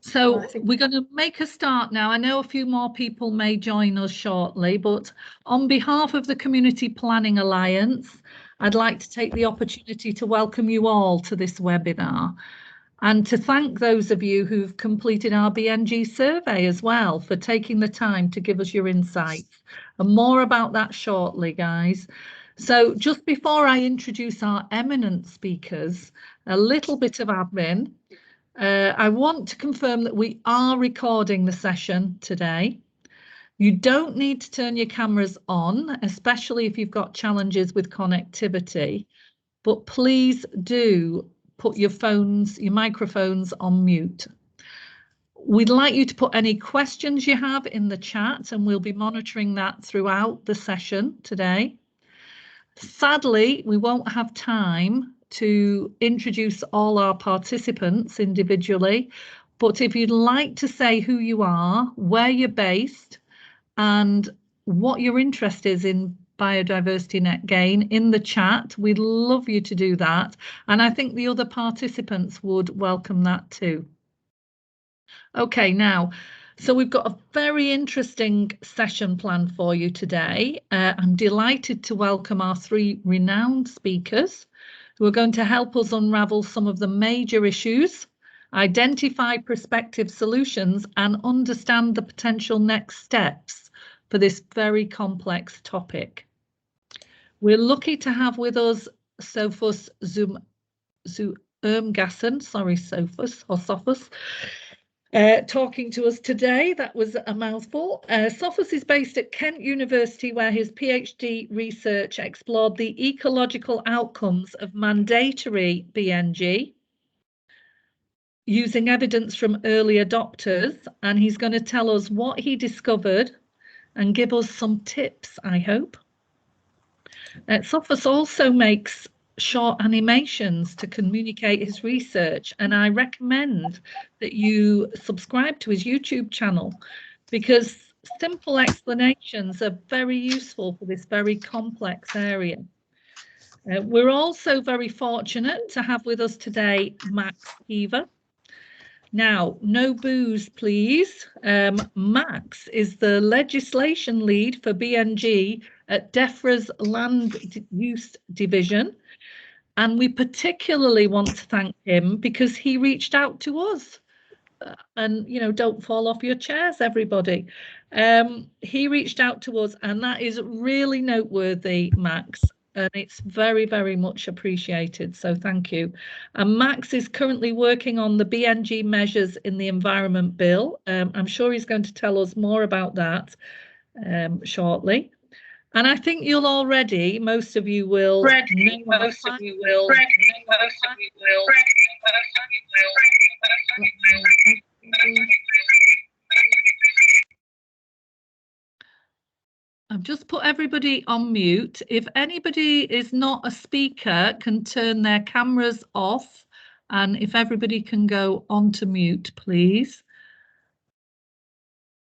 So we're going to make a start now. I know a few more people may join us shortly, but on behalf of the Community Planning Alliance, I'd like to take the opportunity to welcome you all to this webinar and to thank those of you who've completed our BNG survey as well for taking the time to give us your insights. And more about that shortly, guys. So just before I introduce our eminent speakers, a little bit of admin. I want to confirm that we are recording the session today. You don't need to turn your cameras on, especially if you've got challenges with connectivity, but please do put your microphones on mute. We'd like you to put any questions you have in the chat, and we'll be monitoring that throughout the session today. Sadly, we won't have time to introduce all our participants individually, but if you'd like to say who you are, where you're based, and what your interest is in Biodiversity Net Gain in the chat, we'd love you to do that. And I think the other participants would welcome that too. Okay, now, so we've got a very interesting session planned for you today. I'm delighted to welcome our three renowned speakers who are going to help us unravel some of the major issues, identify prospective solutions, and understand the potential next steps for this very complex topic. We're lucky to have with us Sophus Ermgassen, sorry, Sophus or Sophus, talking to us today. That was a mouthful. Sophus is based at Kent University, where his PhD research explored the ecological outcomes of mandatory BNG using evidence from early adopters, and he's going to tell us what he discovered and give us some tips, I hope. Sophus also makes short animations to communicate his research, and I recommend that you subscribe to his YouTube channel because simple explanations are very useful for this very complex area. We're also very fortunate to have with us today Max Heaver. Now, no booze, please. Max is the legislation lead for BNG at DEFRA's Land Use Division. And we particularly want to thank him because he reached out to us. And, you know, don't fall off your chairs, everybody. He reached out to us, and that is really noteworthy, Max. And it's very, very much appreciated. So thank you. And Max is currently working on the BNG measures in the Environment Bill. I'm sure he's going to tell us more about that shortly. And I think you'll already, most of you will. I've just put everybody on mute. If anybody is not a speaker, can turn their cameras off. And if everybody can go onto mute, please.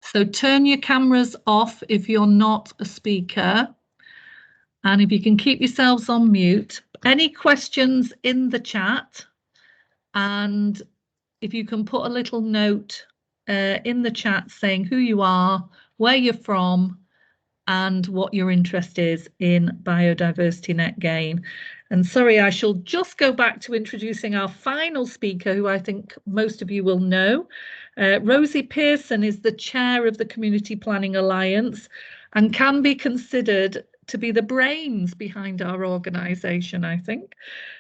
So turn your cameras off if you're not a speaker. And if you can keep yourselves on mute. Any questions in the chat? And if you can put a little note in the chat saying who you are, where you're from, and what your interest is in Biodiversity Net Gain. And sorry, I shall just go back to introducing our final speaker, who I think most of you will know. Rosie Pearson is the chair of the Community Planning Alliance and can be considered to be the brains behind our organisation, I think.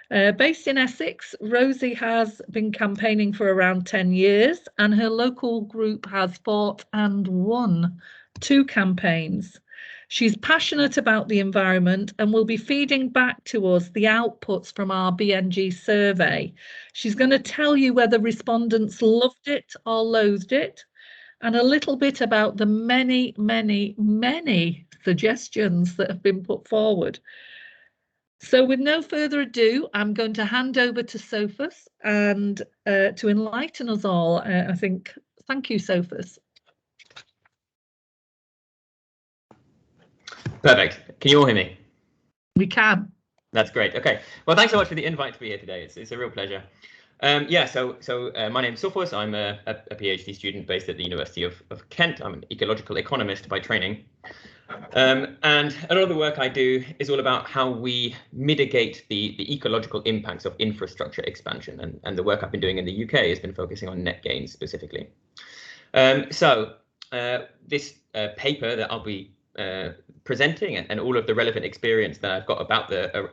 Based in Essex, Rosie has been campaigning for around 10 years, and her local group has fought and won 2 campaigns. She's passionate about the environment and will be feeding back to us the outputs from our BNG survey. She's going to tell you whether respondents loved it or loathed it, and a little bit about the many, many, many suggestions that have been put forward. So with no further ado, I'm going to hand over to Sophus and to enlighten us all, I think. Thank you, Sophus. Perfect. Can you all hear me? We can. That's great. Okay. Well, thanks so much for the invite to be here today. It's a real pleasure. My name's Sophus. I'm a PhD student based at the University of Kent. I'm an ecological economist by training. And a lot of the work I do is all about how we mitigate the ecological impacts of infrastructure expansion. And the work I've been doing in the UK has been focusing on net gain specifically. This paper that I'll be presenting and all of the relevant experience that I've got about the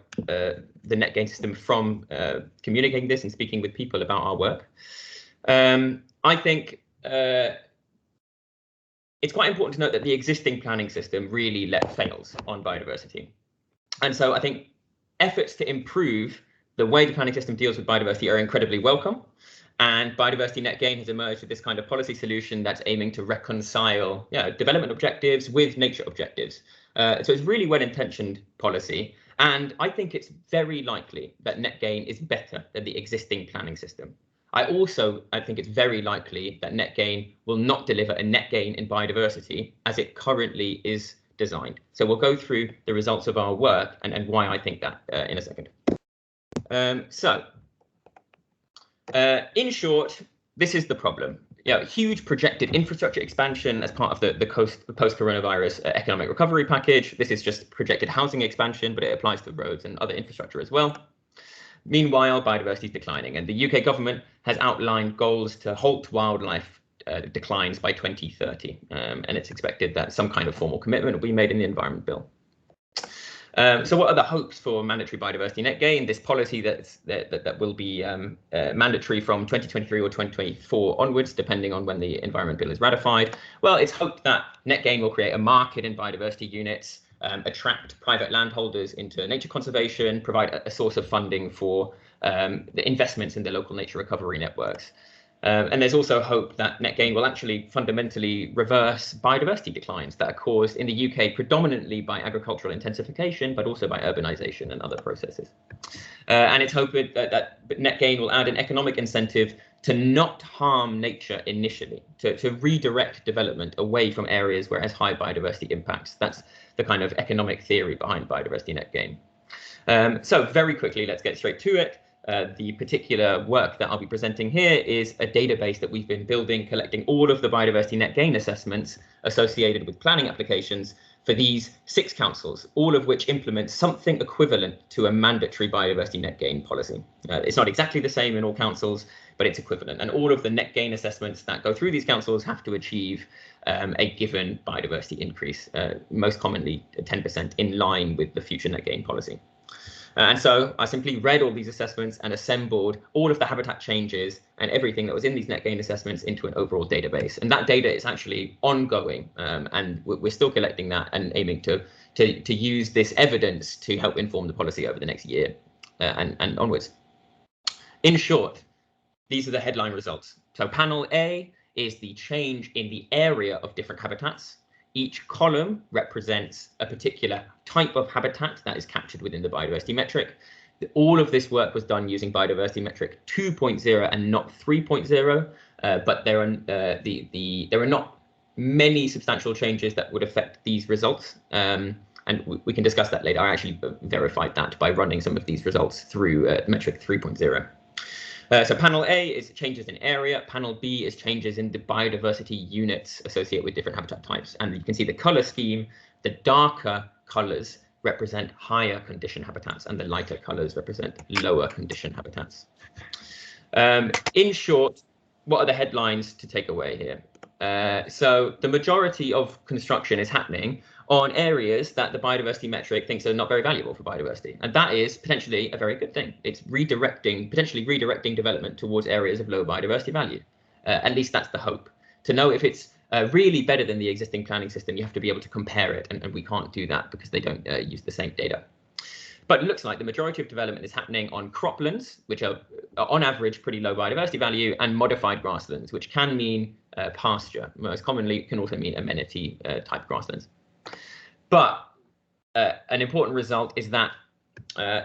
net gain system from communicating this and speaking with people about our work. I think it's quite important to note that the existing planning system really let fails on biodiversity. And so I think efforts to improve the way the planning system deals with biodiversity are incredibly welcome. And Biodiversity Net Gain has emerged with this kind of policy solution that's aiming to reconcile development objectives with nature objectives. So it's really well-intentioned policy. And I think it's very likely that net gain is better than the existing planning system. I think it's very likely that net gain will not deliver a net gain in biodiversity as it currently is designed. So we'll go through the results of our work and why I think that in a second. In short, this is the problem. Huge projected infrastructure expansion as part of the post-coronavirus economic recovery package. This is just projected housing expansion, but it applies to roads and other infrastructure as well. Meanwhile, biodiversity is declining, and the UK government has outlined goals to halt wildlife declines by 2030, and it's expected that some kind of formal commitment will be made in the Environment Bill. So what are the hopes for mandatory biodiversity net gain, this policy that will be mandatory from 2023 or 2024 onwards, depending on when the Environment Bill is ratified? Well, it's hoped that net gain will create a market in biodiversity units, attract private landholders into nature conservation, provide a source of funding for the investments in the local nature recovery networks. And there's also hope that net gain will actually fundamentally reverse biodiversity declines that are caused in the UK predominantly by agricultural intensification, but also by urbanization and other processes. And it's hoped that net gain will add an economic incentive to not harm nature initially, to redirect development away from areas where it has high biodiversity impacts. That's the kind of economic theory behind biodiversity net gain. So very quickly, let's get straight to it. The particular work that I'll be presenting here is a database that we've been building, collecting all of the biodiversity net gain assessments associated with planning applications for these 6 councils, all of which implement something equivalent to a mandatory biodiversity net gain policy. It's not exactly the same in all councils, but it's equivalent. And all of the net gain assessments that go through these councils have to achieve a given biodiversity increase, most commonly 10% in line with the future net gain policy. And so I simply read all these assessments and assembled all of the habitat changes and everything that was in these net gain assessments into an overall database. And that data is actually ongoing, and we're still collecting that and aiming to use this evidence to help inform the policy over the next year and onwards. In short, these are the headline results. So panel A is the change in the area of different habitats. Each column represents a particular type of habitat that is captured within the biodiversity metric. All of this work was done using biodiversity metric 2.0 and not 3.0, but there are not many substantial changes that would affect these results. And we can discuss that later. I actually verified that by running some of these results through metric 3.0. So panel A is changes in area, panel B is changes in the biodiversity units associated with different habitat types. And you can see the color scheme, the darker colors represent higher condition habitats and the lighter colors represent lower condition habitats. In short, what are the headlines to take away here? So the majority of construction is happening on areas that the biodiversity metric thinks are not very valuable for biodiversity. And that is potentially a very good thing. It's potentially redirecting development towards areas of low biodiversity value. At least that's the hope. To know if it's really better than the existing planning system, you have to be able to compare it. And we can't do that because they don't use the same data. But it looks like the majority of development is happening on croplands, which are on average pretty low biodiversity value, and modified grasslands, which can mean pasture. Most commonly, it can also mean amenity type grasslands. But an important result is that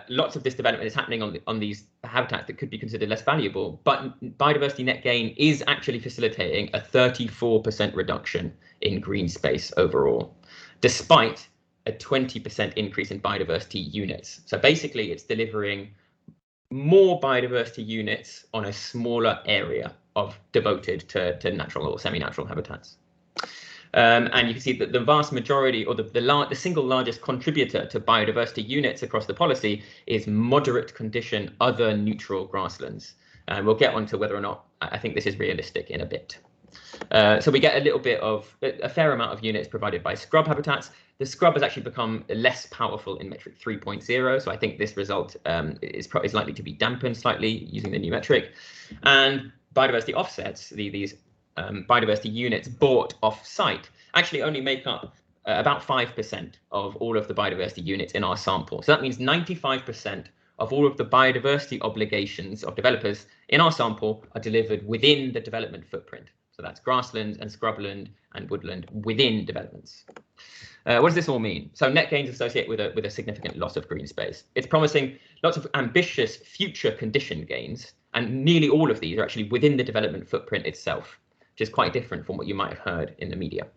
lots of this development is happening on these habitats that could be considered less valuable. But biodiversity net gain is actually facilitating a 34% reduction in green space overall, despite a 20% increase in biodiversity units. So basically, it's delivering more biodiversity units on a smaller area devoted to natural or semi-natural habitats. And you can see that the vast majority, or the single largest contributor to biodiversity units across the policy is moderate condition other neutral grasslands. And we'll get on to whether or not I think this is realistic in a bit. So we get a fair amount of units provided by scrub habitats. The scrub has actually become less powerful in metric 3.0, so I think this result is likely to be dampened slightly using the new metric. And biodiversity offsets, these biodiversity units bought off-site, actually only make up about 5% of all of the biodiversity units in our sample. So that means 95% of all of the biodiversity obligations of developers in our sample are delivered within the development footprint. So that's grassland and scrubland and woodland within developments. What does this all mean? So net gains associated with a significant loss of green space. It's promising lots of ambitious future condition gains, and nearly all of these are actually within the development footprint itself, which is quite different from what you might have heard in the media.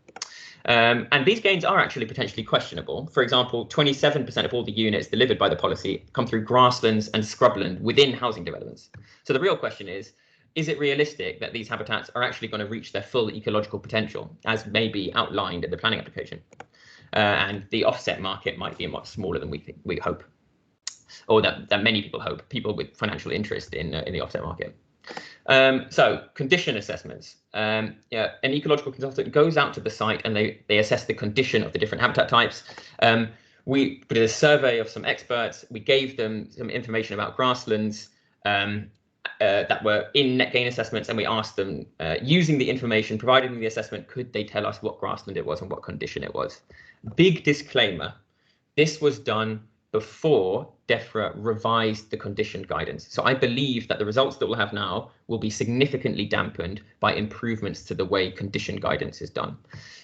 And these gains are actually potentially questionable. For example, 27% of all the units delivered by the policy come through grasslands and scrubland within housing developments. So the real question is it realistic that these habitats are actually going to reach their full ecological potential, as may be outlined in the planning application? And the offset market might be much smaller than we hope, or that many people hope, people with financial interest in the offset market. So condition assessments. An ecological consultant goes out to the site and they assess the condition of the different habitat types. We did a survey of some experts. We gave them some information about grasslands that were in net gain assessments, and we asked them, using the information provided in the assessment, could they tell us what grassland it was and what condition it was? Big disclaimer, this was done before DEFRA revised the condition guidance. So I believe that the results that we'll have now will be significantly dampened by improvements to the way condition guidance is done.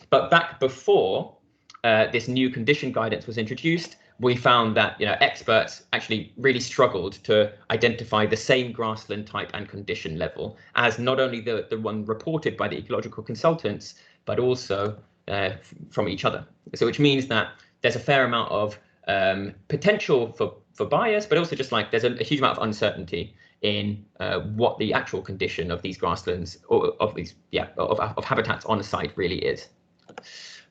But back before this new condition guidance was introduced, we found that experts actually really struggled to identify the same grassland type and condition level as not only the one reported by the ecological consultants, but also from each other. So which means that there's a fair amount of potential for bias, but also just like there's a huge amount of uncertainty in what the actual condition of these grasslands or of habitats on the site really is.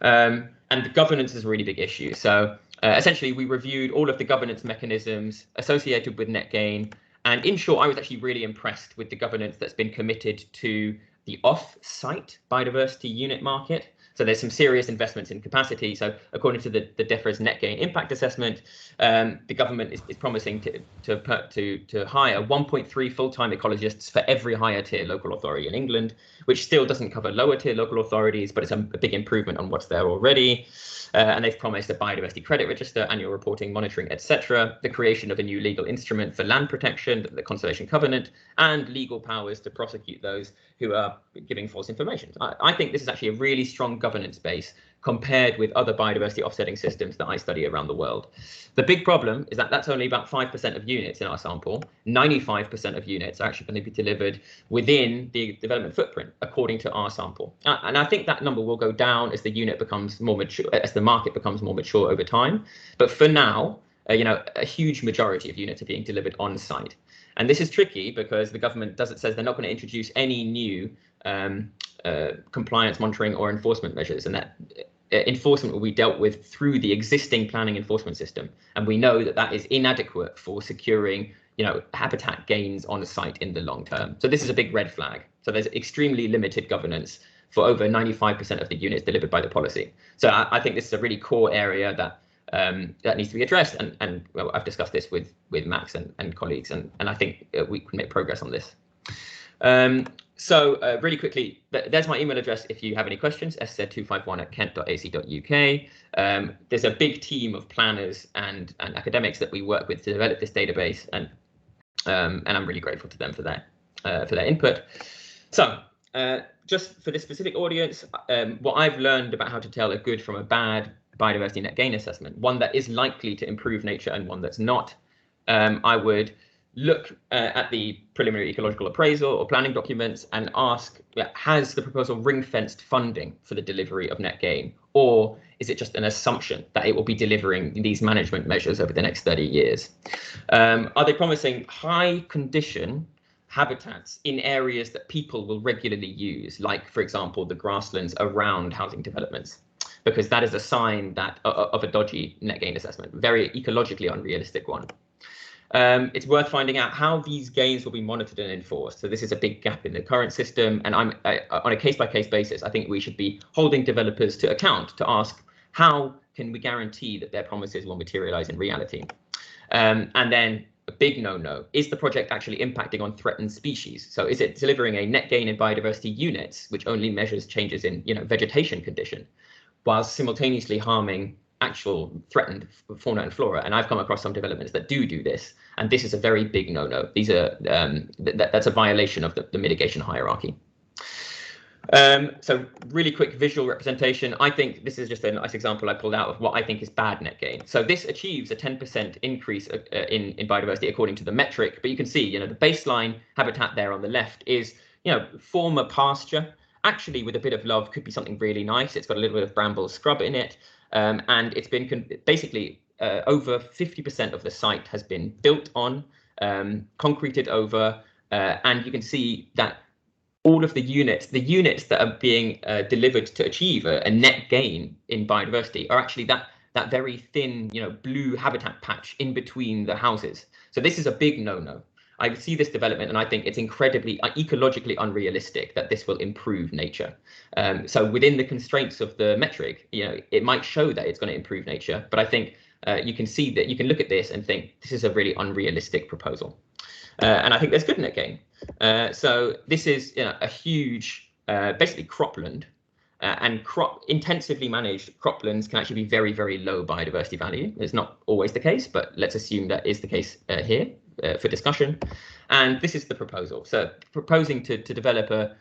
And the governance is a really big issue. So essentially, we reviewed all of the governance mechanisms associated with net gain. And in short, I was actually really impressed with the governance that's been committed to the off-site biodiversity unit market. So there's some serious investments in capacity. So according to the DEFRA's net gain impact assessment, the government is promising to hire 1.3 full-time ecologists for every higher tier local authority in England, which still doesn't cover lower tier local authorities, but it's a big improvement on what's there already. And they've promised a biodiversity credit register, annual reporting, monitoring, etc., the creation of a new legal instrument for land protection, the Conservation Covenant, and legal powers to prosecute those who are giving false information. I think this is actually a really strong governance base compared with other biodiversity offsetting systems that I study around the world. The big problem is that that's only about 5% of units in our sample. 95% of units are actually going to be delivered within the development footprint, according to our sample. And I think that number will go down as the unit becomes more mature, as the market becomes more mature over time. But for now, a huge majority of units are being delivered on site. And this is tricky because the government says they're not going to introduce any new compliance monitoring or enforcement measures, and that enforcement will be dealt with through the existing planning enforcement system. And we know that that is inadequate for securing habitat gains on a site in the long term. So this is a big red flag. So there's extremely limited governance for over 95% of the units delivered by the policy. So I think this is a really core area that needs to be addressed. And well, I've discussed this with Max and colleagues, and I think we can make progress on this. So really quickly, there's my email address if you have any questions, sz251@kent.ac.uk. There's a big team of planners and academics that we work with to develop this database, and I'm really grateful to them for their input. So just for this specific audience, what I've learned about how to tell a good from a bad biodiversity net gain assessment, one that is likely to improve nature and one that's not, I would look at the preliminary ecological appraisal or planning documents and ask, has the proposal ring-fenced funding for the delivery of net gain? Or is it just an assumption that it will be delivering these management measures over the next 30 years? Are they promising high condition habitats in areas that people will regularly use, like, for example, the grasslands around housing developments? Because that is a sign that of a dodgy net gain assessment, very ecologically unrealistic one. It's worth finding out how these gains will be monitored and enforced. So this is a big gap in the current system, and on a case-by-case basis, I think we should be holding developers to account to ask, how can we guarantee that their promises will materialize in reality? And then a big no-no, is the project actually impacting on threatened species? So is it delivering a net gain in biodiversity units, which only measures changes in vegetation condition, while simultaneously harming actual threatened fauna and flora? And I've come across some developments that do this, and this is a very big no-no. These are that's a violation of the mitigation hierarchy. So really quick visual representation. I think this is just a nice example I pulled out of what I think is bad net gain. So this achieves a 10% increase in biodiversity according to the metric, but you can see, the baseline habitat there on the left is, former pasture. Actually, with a bit of love, could be something really nice. It's got a little bit of bramble scrub in it, and it's been basically over 50% of the site has been built on, concreted over, and you can see that all of the units that are being delivered to achieve a net gain in biodiversity are actually that very thin, blue habitat patch in between the houses. So this is a big no-no. I see this development and I think it's incredibly ecologically unrealistic that this will improve nature. So within the constraints of the metric, it might show that it's going to improve nature, but I think you can see that you can look at this and think this is a really unrealistic proposal. And I think there's good net gain. So this is a huge, basically cropland, and intensively managed croplands can actually be very, very low biodiversity value. It's not always the case, but let's assume that is the case here for discussion. And this is the proposal. So proposing to develop a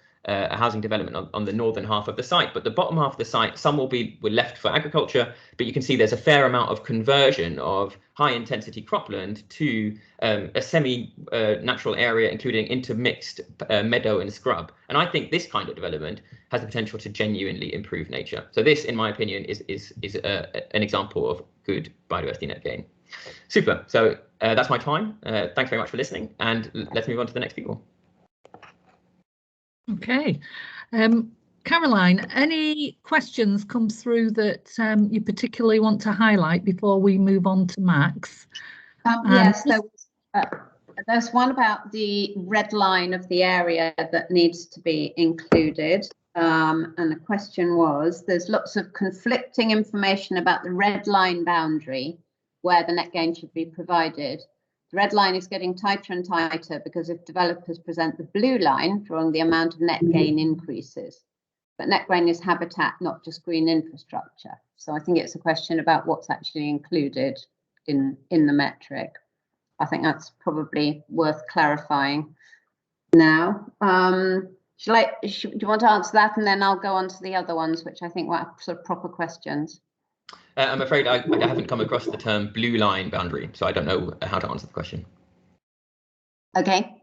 housing development on the northern half of the site, but the bottom half of the site, some will be left for agriculture, but you can see there's a fair amount of conversion of high intensity cropland to a semi-natural area, including intermixed meadow and scrub. And I think this kind of development has the potential to genuinely improve nature. So this, in my opinion, is an example of good biodiversity net gain. Super. So that's my time. Thanks very much for listening, and let's move on to the next people. Okay. Caroline, any questions come through that you particularly want to highlight before we move on to Max? Yes, there's one about the red line of the area that needs to be included. And the question was, there's lots of conflicting information about the red line boundary where the net gain should be provided. The red line is getting tighter and tighter because if developers present the blue line, drawing the amount of net gain increases. But net gain is habitat, not just green infrastructure. So I think it's a question about what's actually included in the metric. I think that's probably worth clarifying now. Do you want to answer that, and then I'll go on to the other ones, which I think were sort of proper questions. I'm afraid I haven't come across the term blue line boundary, so I don't know how to answer the question. Okay.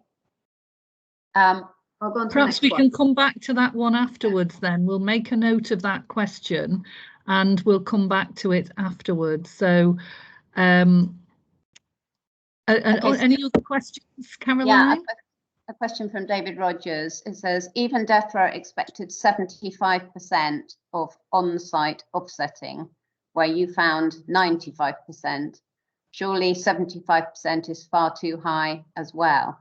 I'll go on to Perhaps we can come back to that one afterwards then. We'll make a note of that question and we'll come back to it afterwards. So any other questions, Caroline? Yeah, a question from David Rogers. It says, even DEFRA expected 75% of on-site offsetting, where you found 95%. Surely 75% is far too high as well.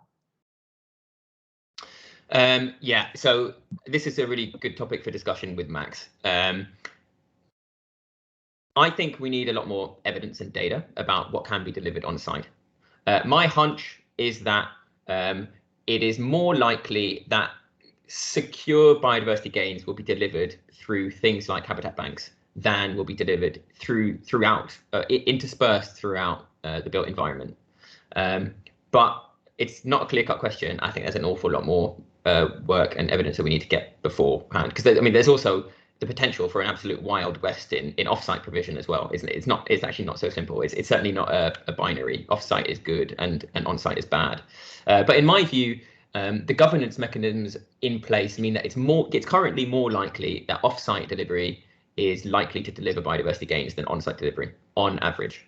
Yeah, so this is a really good topic for discussion with Max. I think we need a lot more evidence and data about what can be delivered on site. My hunch is that it is more likely that secure biodiversity gains will be delivered through things like habitat banks than will be delivered interspersed throughout the built environment. But it's not a clear-cut question. I think there's an awful lot more work and evidence that we need to get beforehand, because I mean, there's also the potential for an absolute wild west in off-site provision as well, isn't it? It's actually not so simple. It's certainly not a binary. Off-site is good and on-site is bad. But in my view, the governance mechanisms in place mean that it's currently more likely that off-site delivery is likely to deliver biodiversity gains than on-site delivery on average.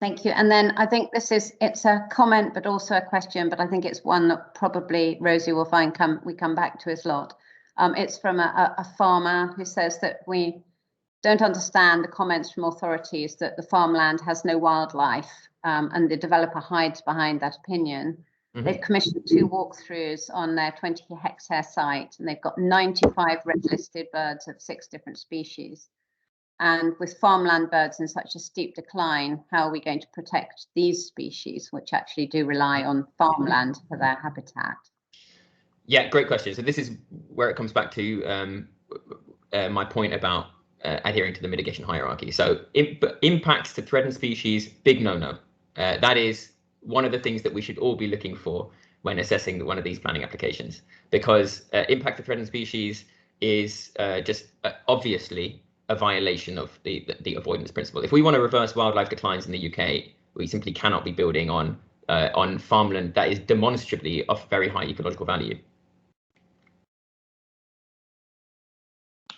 Thank you. And then I think it's a comment, but also a question, but I think it's one that probably Rosie will find we come back to a lot. It's from a farmer who says that we don't understand the comments from authorities that the farmland has no wildlife, and the developer hides behind that opinion. Mm-hmm. They've commissioned 2 walkthroughs on their 20-hectare site, and they've got 95 red-listed birds of 6 different species. And with farmland birds in such a steep decline, how are we going to protect these species, which actually do rely on farmland for their habitat? Yeah, great question. So this is where it comes back to my point about adhering to the mitigation hierarchy. So impacts to threatened species, big no-no. That is one of the things that we should all be looking for when assessing one of these planning applications, because impact to threatened species is just obviously a violation of the avoidance principle. If we want to reverse wildlife declines in the UK, we simply cannot be building on farmland that is demonstrably of very high ecological value.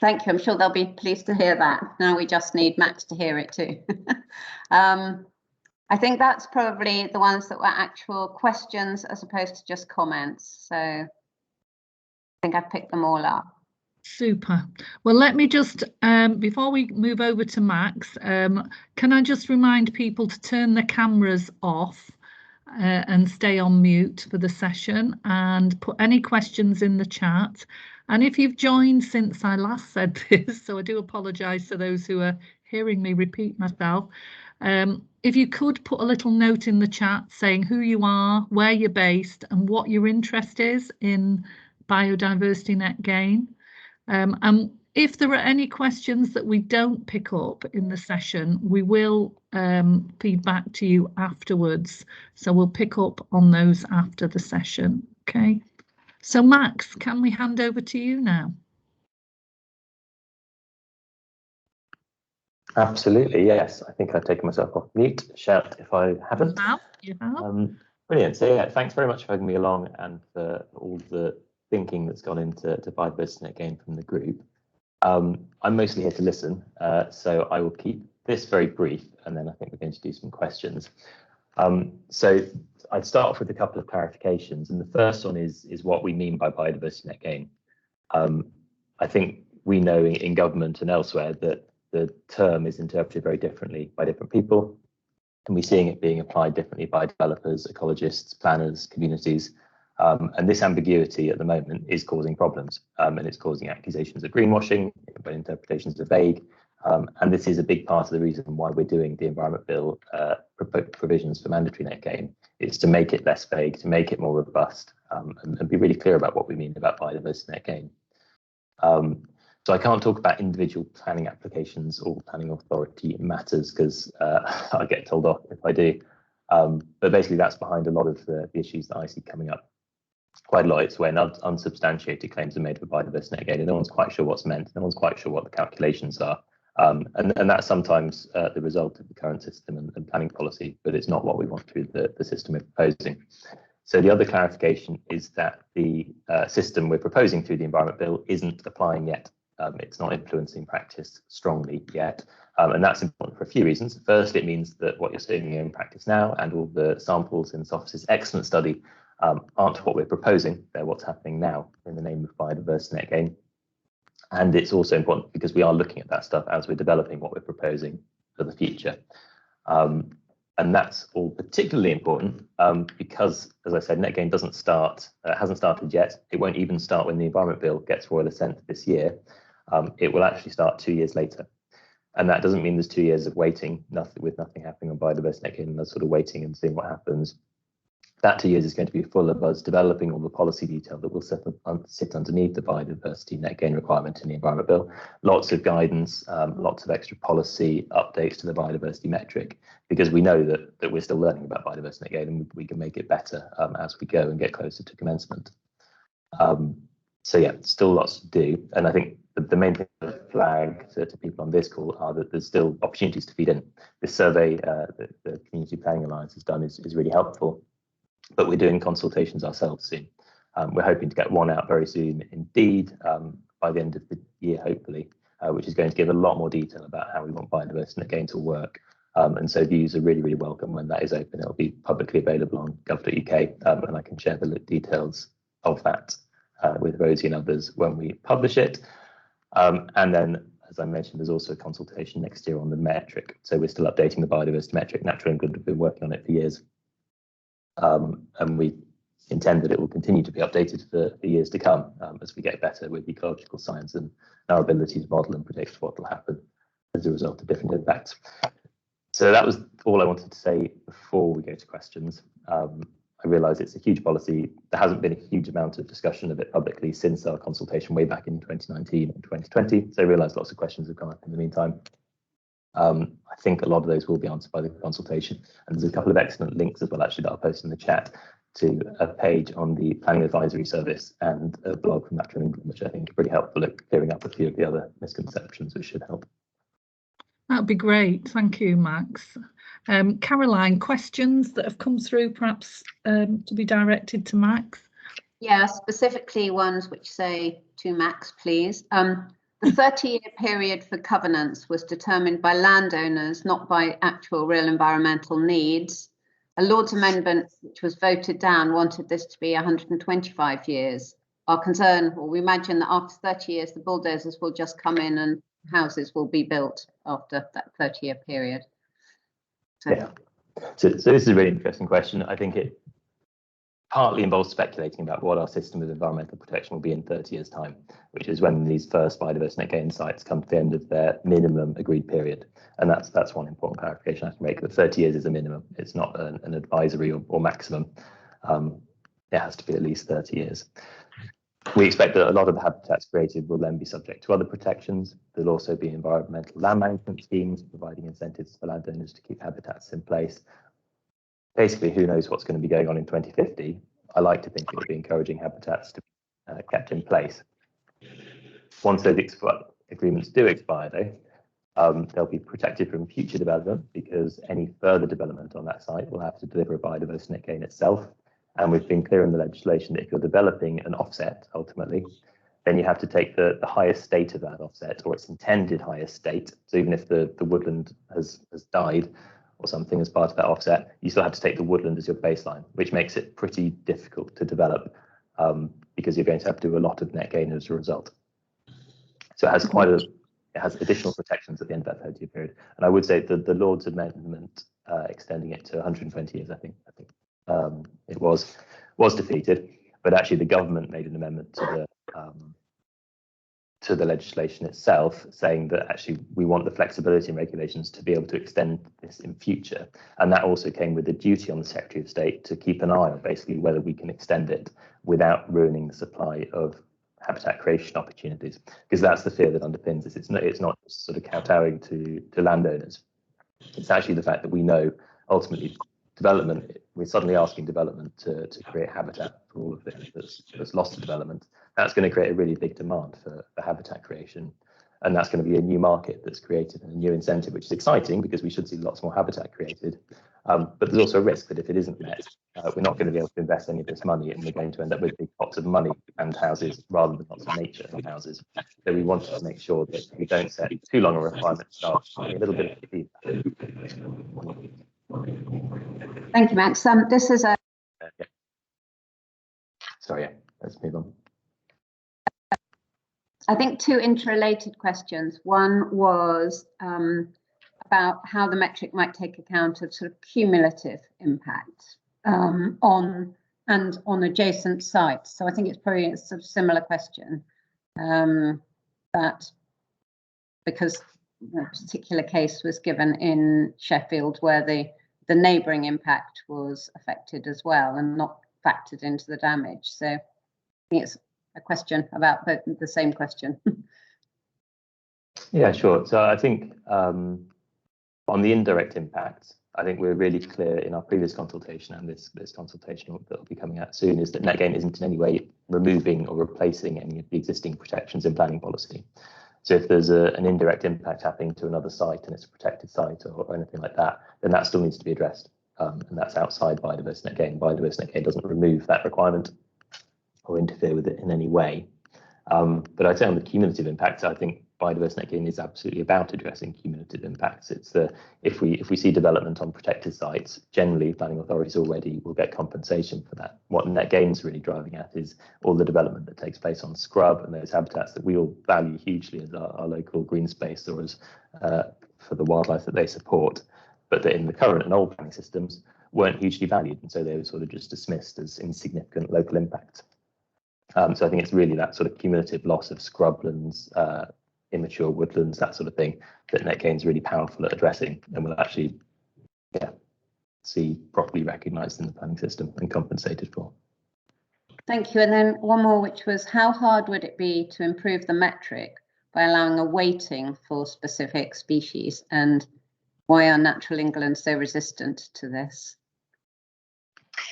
Thank you. I'm sure they'll be pleased to hear that. Now we just need Max to hear it too. I think that's probably the ones that were actual questions as opposed to just comments. So I think I've picked them all up. Super. Well, let me just, before we move over to Max, can I just remind people to turn their cameras off and stay on mute for the session, and put any questions in the chat. And if you've joined since I last said this, so I do apologise to those who are hearing me repeat myself, if you could put a little note in the chat saying who you are, where you're based, and what your interest is in biodiversity net gain. And if there are any questions that we don't pick up in the session, we will feed back to you afterwards. So we'll pick up on those after the session. Okay. So Max, can we hand over to you now? Absolutely, yes. I think I've taken myself off mute. Shout if I haven't. You have. Brilliant. So yeah, thanks very much for having me along and for all the thinking that's gone into Biodiversity Net Gain from the group. I'm mostly here to listen, so I will keep this very brief, and then I think we're going to do some questions. So I'd start off with a couple of clarifications, and the first one is what we mean by biodiversity net gain. I think we know in government and elsewhere that the term is interpreted very differently by different people, and we're seeing it being applied differently by developers, ecologists, planners, communities. And this ambiguity at the moment is causing problems, and it's causing accusations of greenwashing when interpretations are vague. And this is a big part of the reason why we're doing the Environment Bill provisions for mandatory net gain. It's to make it less vague, to make it more robust, and be really clear about what we mean about biodiversity net gain. So I can't talk about individual planning applications or planning authority matters because I get told off if I do. But basically that's behind a lot of the issues that I see coming up. Quite a lot, it's when unsubstantiated claims are made for biodiversity net gain and no one's quite sure what's meant, no one's quite sure what the calculations are. And that's sometimes the result of the current system and planning policy, but it's not what we want through the system we're proposing. So the other clarification is that the system we're proposing through the Environment Bill isn't applying yet. It's not influencing practice strongly yet. And that's important for a few reasons. First, it means that what you're seeing in practice now and all the samples in Sophus's excellent study aren't what we're proposing, they're what's happening now in the name of biodiversity net gain. And it's also important because we are looking at that stuff as we're developing what we're proposing for the future. And that's all particularly important because, as I said, net gain hasn't started yet. It won't even start when the Environment Bill gets royal assent this year. It will actually start 2 years later. And that doesn't mean there's 2 years of waiting, with nothing happening on biodiversity net gain, and sort of waiting and seeing what happens. That 2 years is going to be full of us developing all the policy detail that will sit underneath the biodiversity net gain requirement in the Environment Bill. Lots of guidance, lots of extra policy updates to the biodiversity metric, because we know that we're still learning about biodiversity net gain and we can make it better as we go and get closer to commencement. So yeah, still lots to do. And I think the main thing to flag to people on this call are that there's still opportunities to feed in. This survey that the Community Planning Alliance has done is really helpful, but we're doing consultations ourselves soon. We're hoping to get one out very soon indeed, by the end of the year, hopefully, which is going to give a lot more detail about how we want biodiversity net gain to work. And so views are really, really welcome when that is open. It'll be publicly available on gov.uk, and I can share the details of that with Rosie and others when we publish it. And then, as I mentioned, there's also a consultation next year on the metric. So we're still updating the biodiversity metric. Natural England have been working on it for years. And we intend that it will continue to be updated for years to come as we get better with ecological science and our ability to model and predict what will happen as a result of different impacts. So that was all I wanted to say before we go to questions. I realise it's a huge policy. There hasn't been a huge amount of discussion of it publicly since our consultation way back in 2019 and 2020. So I realise lots of questions have come up in the meantime. I think a lot of those will be answered by the consultation. And there's a couple of excellent links as well, actually, that I'll post in the chat to a page on the Planning Advisory Service and a blog from Natural England, which I think are pretty helpful at clearing up a few of the other misconceptions, which should help. That'd be great. Thank you, Max. Caroline, questions that have come through, perhaps to be directed to Max? Yeah, specifically ones which say to Max, please. The 30-year period for covenants was determined by landowners, not by actual real environmental needs. A Lord's amendment, which was voted down, wanted this to be 125 years. Our concern, or we imagine that after 30 years, the bulldozers will just come in and houses will be built after that 30-year period. So. Yeah. So this is a really interesting question. I think it partly involves speculating about what our system of environmental protection will be in 30 years' time, which is when these first biodiversity net gain sites come to the end of their minimum agreed period. And that's one important clarification I have to make, that 30 years is a minimum. It's not an advisory or maximum. It has to be at least 30 years. We expect that a lot of the habitats created will then be subject to other protections. There'll also be environmental land management schemes providing incentives for landowners to keep habitats in place. Basically, who knows what's going to be going on in 2050? I like to think it will be encouraging habitats to be kept in place. Once those agreements do expire, though, they'll be protected from future development because any further development on that site will have to deliver a biodiversity net gain itself. And we've been clear in the legislation that if you're developing an offset, ultimately, then you have to take the highest state of that offset or its intended highest state. So even if the woodland has died or something as part of that offset, you still have to take the woodland as your baseline, which makes it pretty difficult to develop because you're going to have to do a lot of net gain as a result. So it has additional protections at the end of that 30-year period. And I would say that the Lord's Amendment extending it to 120 years, I think it was defeated, but actually the government made an amendment to the legislation itself, saying that actually we want the flexibility in regulations to be able to extend this in future. And that also came with the duty on the Secretary of State to keep an eye on basically whether we can extend it without ruining the supply of habitat creation opportunities, because that's the fear that underpins this. It's not just sort of kowtowing to landowners. It's actually the fact that we know ultimately development, we're suddenly asking development to create habitat for all of it that's lost to development. That's going to create a really big demand for habitat creation. And that's going to be a new market that's created and a new incentive, which is exciting because we should see lots more habitat created. But there's also a risk that if it isn't met, we're not going to be able to invest any of this money and we're going to end up with big pots of money and houses rather than lots of nature and houses. So we want to make sure that we don't set too long a requirement, start a little bit of feedback. Thank you, Max. This is a... Sorry, yeah, let's move on. I think two interrelated questions. One was about how the metric might take account of sort of cumulative impact on adjacent sites. So I think it's probably a sort of similar question that because a particular case was given in Sheffield where the neighbouring impact was affected as well and not factored into the damage. So I think it's a question about the same question. Yeah, sure. So I think on the indirect impact, I think we're really clear in our previous consultation and this consultation that will be coming out soon is that net gain isn't in any way removing or replacing any of the existing protections in planning policy. So if there's an indirect impact happening to another site and it's a protected site or anything like that, then that still needs to be addressed. And that's outside Biodiversity Net Gain. Biodiversity Net Gain doesn't remove that requirement or interfere with it in any way. But I'd say on the cumulative impacts, I think Biodiversity Net Gain is absolutely about addressing cumulative impacts. It's if we see development on protected sites, generally planning authorities already will get compensation for that. What Net Gain is really driving at is all the development that takes place on scrub and those habitats that we all value hugely as our local green space or as for the wildlife that they support, but that in the current and old planning systems weren't hugely valued, and so they were sort of just dismissed as insignificant local impact. So I think it's really that sort of cumulative loss of scrublands, immature woodlands, that sort of thing, that Net Gain is really powerful at addressing and will actually see properly recognised in the planning system and compensated for. Thank you. And then one more, which was, how hard would it be to improve the metric by allowing a weighting for specific species? And why are Natural England so resistant to this?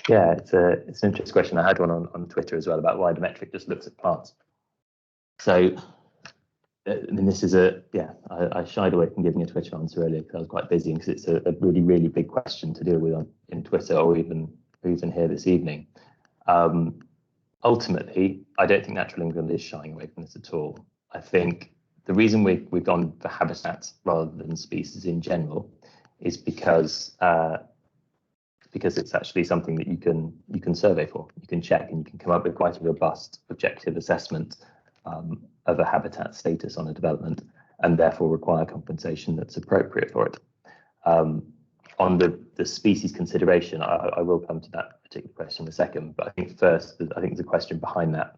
Yeah, it's an interesting question. I had one on Twitter as well about why the metric just looks at plants. So, I mean, this is I shied away from giving a Twitter answer earlier because I was quite busy, because it's a really, really big question to deal with in Twitter or even here this evening. Ultimately, I don't think Natural England is shying away from this at all. I think the reason we've gone for habitats rather than species in general is because it's actually something that you can survey for, you can check, and you can come up with quite a robust objective assessment of a habitat status on a development, and therefore require compensation that's appropriate for it. On the species consideration, I will come to that particular question in a second, but I think first, there's a question behind that,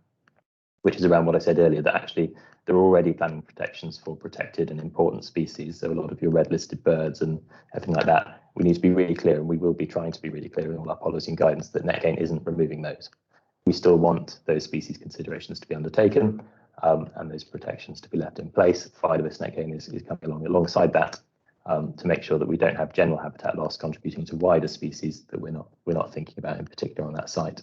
which is around what I said earlier, that actually there are already planning protections for protected and important species. So a lot of your red listed birds and everything like that, we need to be really clear, and we will be trying to be really clear in all our policy and guidance, that Net Gain isn't removing those. We still want those species considerations to be undertaken, and those protections to be left in place. Biodiversity Net Gain is coming alongside that, to make sure that we don't have general habitat loss contributing to wider species that we're not thinking about in particular on that site.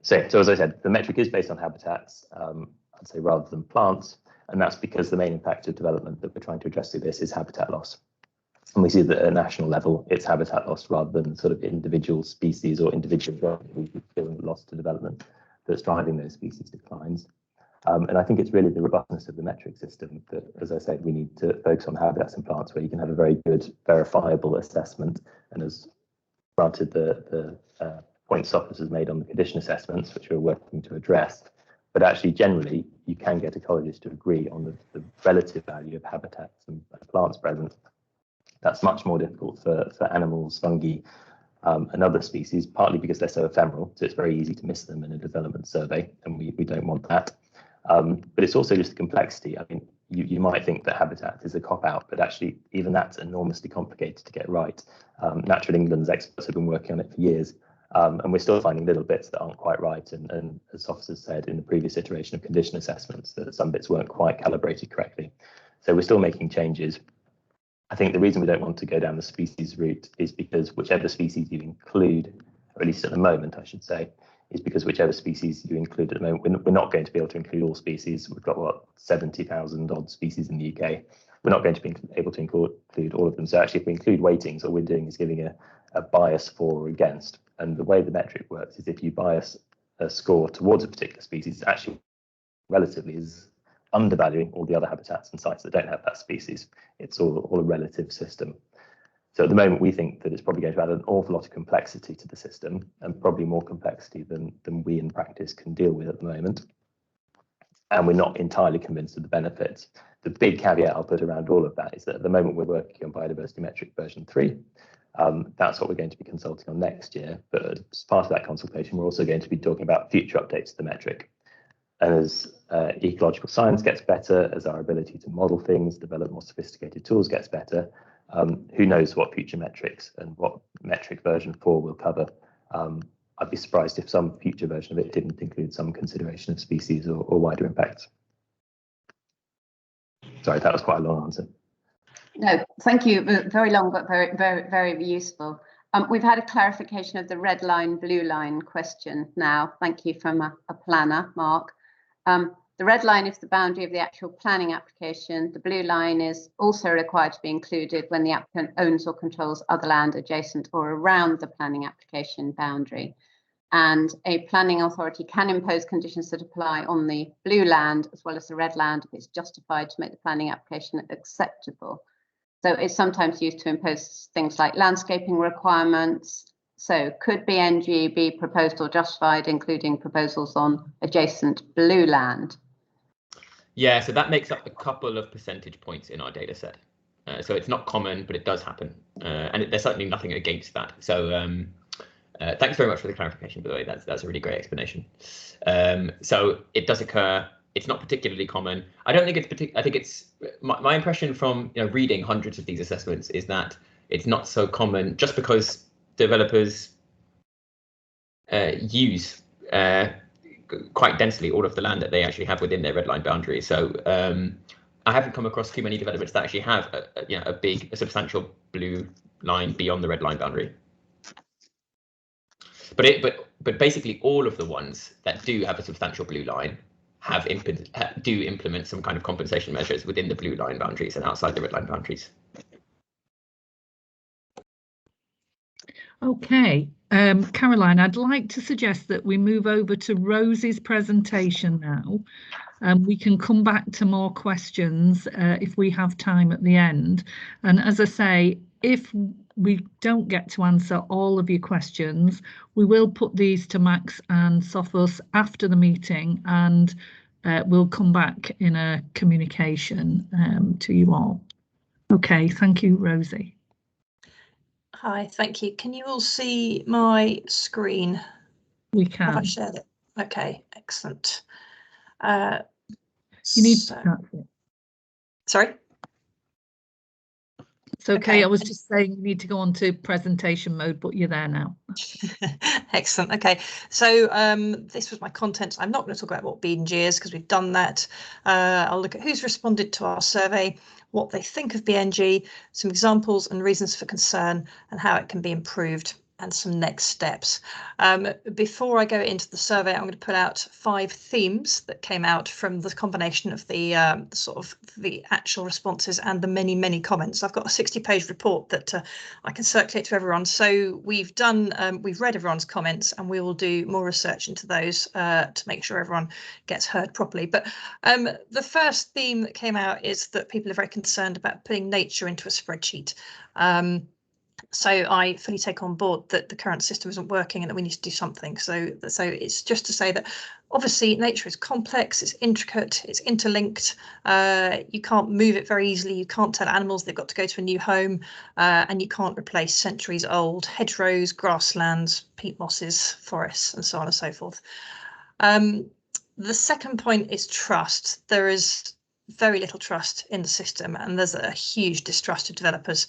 So as I said, the metric is based on habitats, I'd say, rather than plants, and that's because the main impact of development that we're trying to address through this is habitat loss. And we see that at a national level, it's habitat loss rather than sort of individual species or individual loss to development that's driving those species declines. And I think it's really the robustness of the metric system that, as I said, we need to focus on habitats and plants where you can have a very good verifiable assessment. And as granted, the point Sophus has made on the condition assessments, which we're working to address, but actually generally you can get ecologists to agree on the relative value of habitats and plants present. That's much more difficult for animals, fungi, and other species, partly because they're so ephemeral, so it's very easy to miss them in a development survey, and we don't want that. But it's also just the complexity. I mean, you might think that habitat is a cop-out, but actually even that's enormously complicated to get right. Natural England's experts have been working on it for years, and we're still finding little bits that aren't quite right. And as Sophus has said in the previous iteration of condition assessments, that some bits weren't quite calibrated correctly. So we're still making changes. I think the reason we don't want to go down the species route is because whichever species you include, or at least at the moment, I should say, is because whichever species you include at the moment, we're not going to be able to include all species. We've got, 70,000 odd species in the UK. We're not going to be able to include all of them. So actually, if we include weightings, all we're doing is giving a bias for or against. And the way the metric works is if you bias a score towards a particular species, actually relatively is undervaluing all the other habitats and sites that don't have that species. It's all a relative system. So at the moment, we think that it's probably going to add an awful lot of complexity to the system, and probably more complexity than we in practice can deal with at the moment. And we're not entirely convinced of the benefits. The big caveat I'll put around all of that is that at the moment we're working on Biodiversity Metric version 3. That's what we're going to be consulting on next year. But as part of that consultation, we're also going to be talking about future updates to the metric. And as ecological science gets better, as our ability to model things, develop more sophisticated tools gets better, who knows what future metrics and what metric version 4 will cover. I'd be surprised if some future version of it didn't include some consideration of species or wider impacts. Sorry, that was quite a long answer. No, thank you. Very long, but very, very, very useful. We've had a clarification of the red line, blue line question now. Thank you from a planner, Mark. The red line is the boundary of the actual planning application. The blue line is also required to be included when the applicant owns or controls other land adjacent or around the planning application boundary. And a planning authority can impose conditions that apply on the blue land as well as the red land if it's justified to make the planning application acceptable. So it's sometimes used to impose things like landscaping requirements. So could BNG be proposed or justified, including proposals on adjacent blue land? Yeah, so that makes up a couple of percentage points in our data set. So it's not common, but it does happen. And there's certainly nothing against that. So thanks very much for the clarification, by the way. That's a really great explanation. So it does occur. It's not particularly common. I don't think it's I think it's my impression from reading hundreds of these assessments is that it's not so common just because developers use quite densely all of the land that they actually have within their red line boundary. So I haven't come across too many developments that actually have a substantial blue line beyond the red line boundary. But basically all of the ones that do have a substantial blue line do implement some kind of compensation measures within the blue line boundaries and outside the red line boundaries. Okay, Caroline, I'd like to suggest that we move over to Rosie's presentation now. We can come back to more questions if we have time at the end. And as I say, if we don't get to answer all of your questions, we will put these to Max and Sophus after the meeting, and we'll come back in a communication to you all. Okay, thank you, Rosie. Hi, thank you. Can you all see my screen? We can. Have I shared it? Okay, excellent. You need to start it. Sorry? It's okay. I was just saying you need to go on to presentation mode, but you're there now. Excellent. Okay, so this was my content. I'm not going to talk about what BNG is because we've done that. I'll look at who's responded to our survey, what they think of BNG, some examples and reasons for concern, and how it can be improved, and some next steps. Before I go into the survey, I'm going to put out 5 themes that came out from the combination of the sort of the actual responses and the many comments. I've got a 60-page report that I can circulate to everyone. So we've read everyone's comments, and we will do more research into those to make sure everyone gets heard properly. But the first theme that came out is that people are very concerned about putting nature into a spreadsheet. So I fully take on board that the current system isn't working and that we need to do something. So it's just to say that obviously nature is complex, it's intricate, it's interlinked. You can't move it very easily. You can't tell animals they've got to go to a new home, and you can't replace centuries old hedgerows, grasslands, peat mosses, forests, and so on and so forth. The second point is trust. There is very little trust in the system, and there's a huge distrust of developers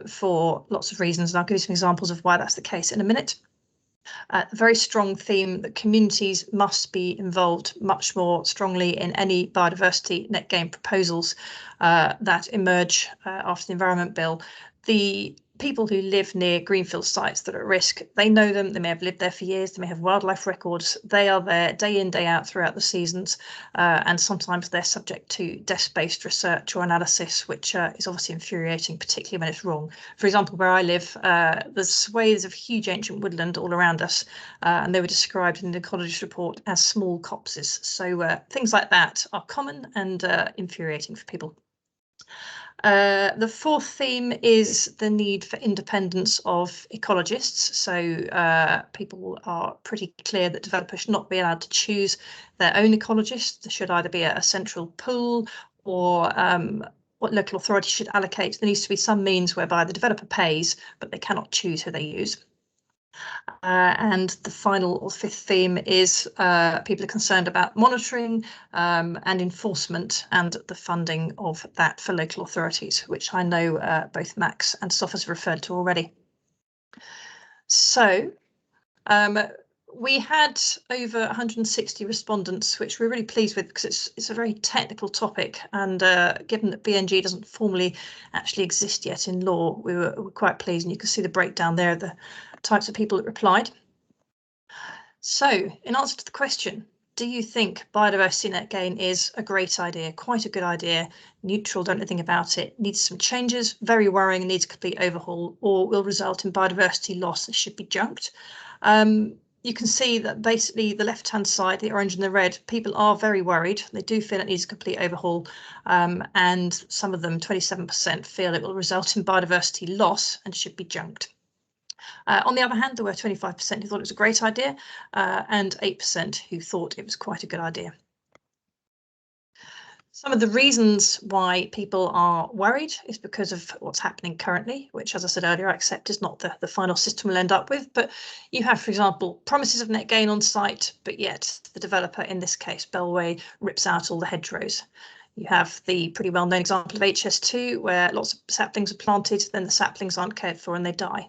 for lots of reasons, and I'll give you some examples of why that's the case in a minute. A very strong theme that communities must be involved much more strongly in any biodiversity net gain proposals that emerge after the Environment Bill. The people who live near greenfield sites that are at risk, they know them, they may have lived there for years, they may have wildlife records, they are there day in, day out throughout the seasons, and sometimes they're subject to desk-based research or analysis, which is obviously infuriating, particularly when it's wrong. For example, where I live, there's swathes of huge ancient woodland all around us, and they were described in the ecologist report as small copses. So things like that are common and infuriating for people. The fourth theme is the need for independence of ecologists. So people are pretty clear that developers should not be allowed to choose their own ecologists. There should either be a central pool or what local authorities should allocate. There needs to be some means whereby the developer pays, but they cannot choose who they use. And the final or fifth theme is people are concerned about monitoring and enforcement and the funding of that for local authorities, which I know both Max and Sophus have referred to already. So we had over 160 respondents, which we're really pleased with because it's a very technical topic, and given that BNG doesn't formally actually exist yet in law, we were quite pleased, and you can see the breakdown there of the types of people that replied. So in answer to the question, do you think biodiversity net gain is a great idea, quite a good idea, neutral, don't know anything about it, needs some changes, very worrying, needs a complete overhaul, or will result in biodiversity loss that should be junked? You can see that basically the left-hand side, the orange and the red, people are very worried. They do feel it needs a complete overhaul, and some of them, 27%, feel it will result in biodiversity loss and should be junked. On the other hand, there were 25% who thought it was a great idea, and 8% who thought it was quite a good idea. Some of the reasons why people are worried is because of what's happening currently, which, as I said earlier, I accept is not the final system we'll end up with. But you have, for example, promises of net gain on site, but yet the developer, in this case, Bellway, rips out all the hedgerows. You have the pretty well-known example of HS2, where lots of saplings are planted, then the saplings aren't cared for and they die.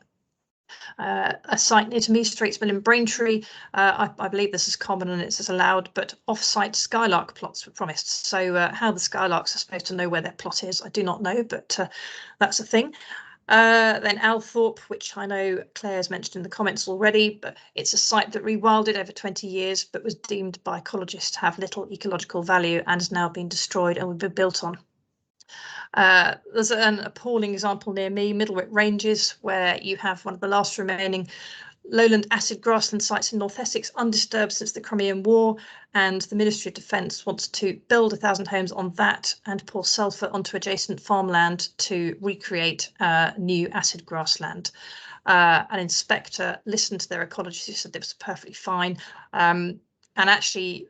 A site near to me, Straitsmill in Braintree, I believe this is common and it's allowed, but off-site skylark plots were promised. So how the skylarks are supposed to know where their plot is, I do not know, but that's a thing. Then Althorpe, which I know Claire's mentioned in the comments already, but it's a site that rewilded over 20 years, but was deemed by ecologists to have little ecological value and has now been destroyed and will be built on. There's an appalling example near me, Middlewick Ranges, where you have one of the last remaining lowland acid grassland sites in North Essex, undisturbed since the Crimean War, and the Ministry of Defence wants to build 1,000 homes on that and pour sulphur onto adjacent farmland to recreate new acid grassland. An inspector listened to their ecologist, who said it was perfectly fine, and actually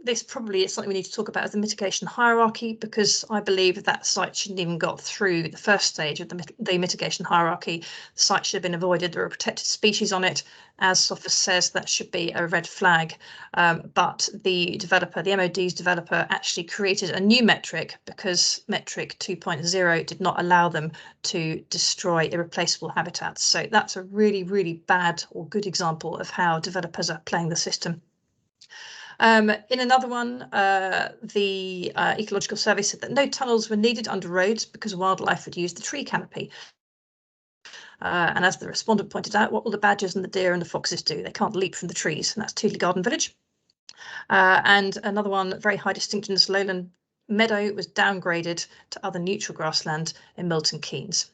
this probably is something we need to talk about as the mitigation hierarchy, because I believe that site shouldn't even got through the first stage of the mitigation hierarchy. The site should have been avoided. There are protected species on it. As Sophus says, that should be a red flag. But the developer, the MOD's developer, actually created a new metric because metric 2.0 did not allow them to destroy irreplaceable habitats. So that's a really, really bad or good example of how developers are playing the system. In another one, the Ecological Survey said that no tunnels were needed under roads because wildlife would use the tree canopy. And as the respondent pointed out, what will the badgers and the deer and the foxes do? They can't leap from the trees, and that's Tudley Garden Village. And another one, very high distinctionness lowland meadow, was downgraded to other neutral grassland in Milton Keynes.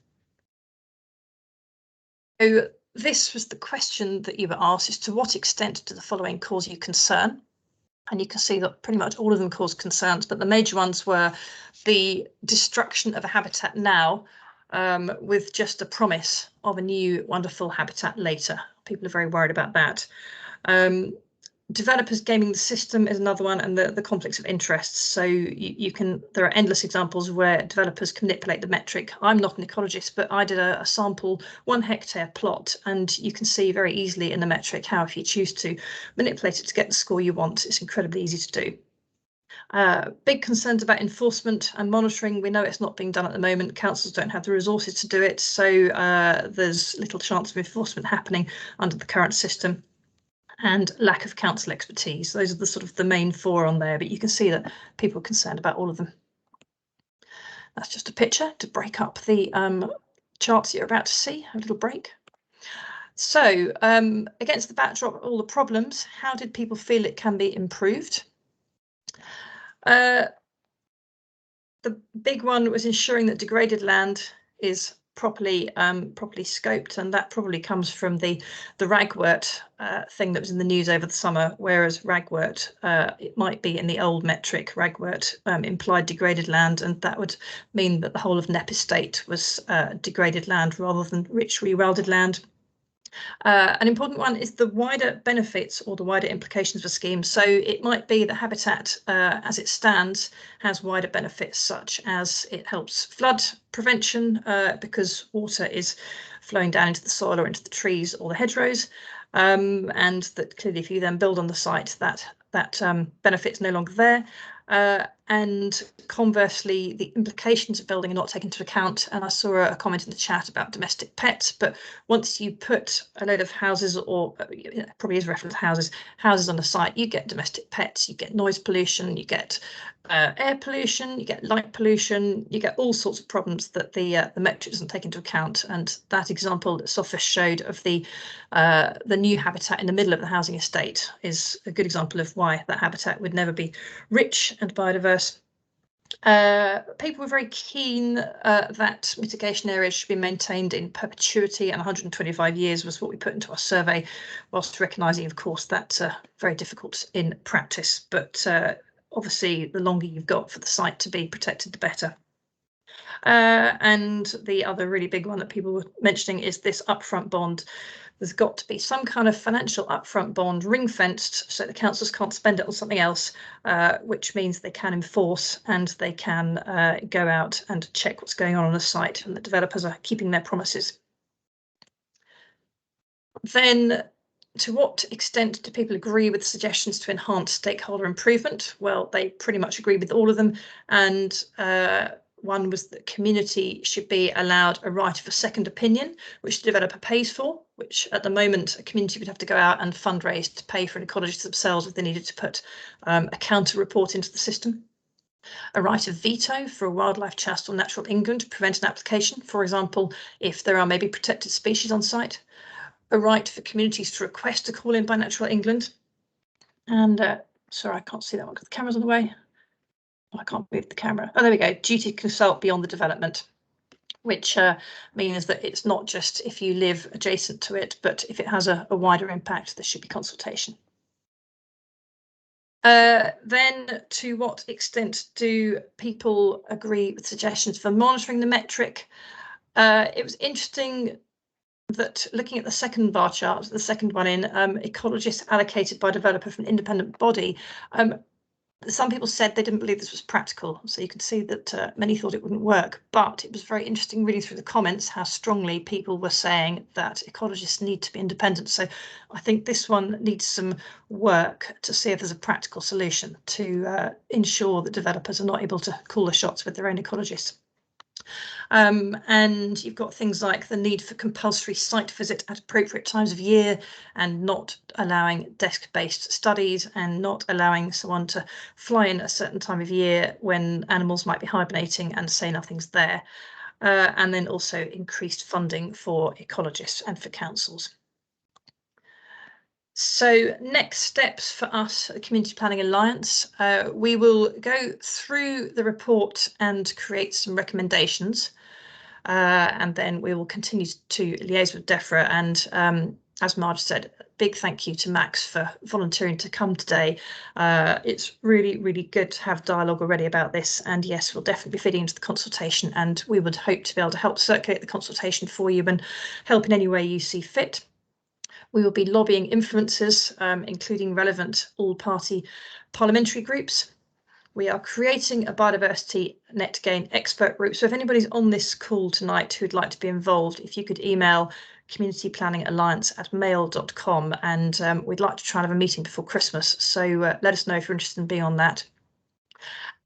So this was the question that you were asked, is to what extent do the following cause you concern? And you can see that pretty much all of them caused concerns, but the major ones were the destruction of a habitat now, with just a promise of a new wonderful habitat later. People are very worried about that. Developers gaming the system is another one, and the conflicts of interests. So there are endless examples where developers can manipulate the metric. I'm not an ecologist, but I did a sample 1 hectare plot, and you can see very easily in the metric how, if you choose to manipulate it to get the score you want, it's incredibly easy to do. Big concerns about enforcement and monitoring. We know it's not being done at the moment. Councils don't have the resources to do it, so there's little chance of enforcement happening under the current system. And lack of council expertise. Those are the sort of the main 4 on there, but you can see that people are concerned about all of them. That's just a picture to break up the charts you're about to see. Have a little break. So against the backdrop of all the problems, how did people feel it can be improved? The big one was ensuring that degraded land is properly scoped, and that probably comes from the ragwort thing that was in the news over the summer, whereas ragwort, it might be in the old metric, ragwort implied degraded land, and that would mean that the whole of Knepp Estate was degraded land rather than rich rewilded land. An important one is the wider benefits or the wider implications of a scheme. So it might be that habitat as it stands has wider benefits, such as it helps flood prevention because water is flowing down into the soil or into the trees or the hedgerows, and that clearly if you then build on the site, that benefit's no longer there. and conversely, the implications of building are not taken into account. And I saw a comment in the chat about domestic pets, but once you put a load of houses, or probably is reference to houses on a site, you get domestic pets, you get noise pollution, you get air pollution, you get light pollution, you get all sorts of problems that the metric doesn't take into account. And that example that Sophus showed of the new habitat in the middle of the housing estate is a good example of why that habitat would never be rich and biodiverse. People were very keen that mitigation areas should be maintained in perpetuity, and 125 years was what we put into our survey, whilst recognising, of course, that's very difficult in practice. But obviously, the longer you've got for the site to be protected, the better. And the other really big one that people were mentioning is this upfront bond. There's got to be some kind of financial upfront bond ring-fenced so the councils can't spend it on something else, which means they can enforce and they can go out and check what's going on the site, and the developers are keeping their promises. Then, to what extent do people agree with suggestions to enhance stakeholder improvement? Well, they pretty much agree with all of them, and one was that community should be allowed a right of a second opinion, which the developer pays for, which at the moment a community would have to go out and fundraise to pay for an ecologist themselves if they needed to put a counter report into the system. A right of veto for a wildlife trust or Natural England to prevent an application, for example, if there are maybe protected species on site. A right for communities to request a call in by Natural England. And sorry, I can't see that one because the camera's on the way. I can't move the camera. Oh, there we go. Duty to consult beyond the development, which means that it's not just if you live adjacent to it, but if it has a wider impact, there should be consultation. Then, to what extent do people agree with suggestions for monitoring the metric? It was interesting that looking at the second bar chart, the second one in, ecologists allocated by developer from an independent body, some people said they didn't believe this was practical, so you could see that many thought it wouldn't work. But it was very interesting reading through the comments how strongly people were saying that ecologists need to be independent. So I think this one needs some work to see if there's a practical solution to ensure that developers are not able to call the shots with their own ecologists. And you've got things like the need for compulsory site visit at appropriate times of year, and not allowing desk-based studies, and not allowing someone to fly in a certain time of year when animals might be hibernating and say nothing's there. And then also increased funding for ecologists and for councils. So next steps for us at the Community Planning Alliance, we will go through the report and create some recommendations, and then we will continue to liaise with DEFRA. And as Marge said, big thank you to Max for volunteering to come today. It's really, really good to have dialogue already about this, and yes, we'll definitely be feeding into the consultation, and we would hope to be able to help circulate the consultation for you and help in any way you see fit. We will be lobbying influencers, including relevant all-party parliamentary groups. We are creating a Biodiversity Net Gain expert group. So if anybody's on this call tonight who'd like to be involved, if you could email communityplanningalliance@mail.com, and we'd like to try and have a meeting before Christmas. So let us know if you're interested in being on that.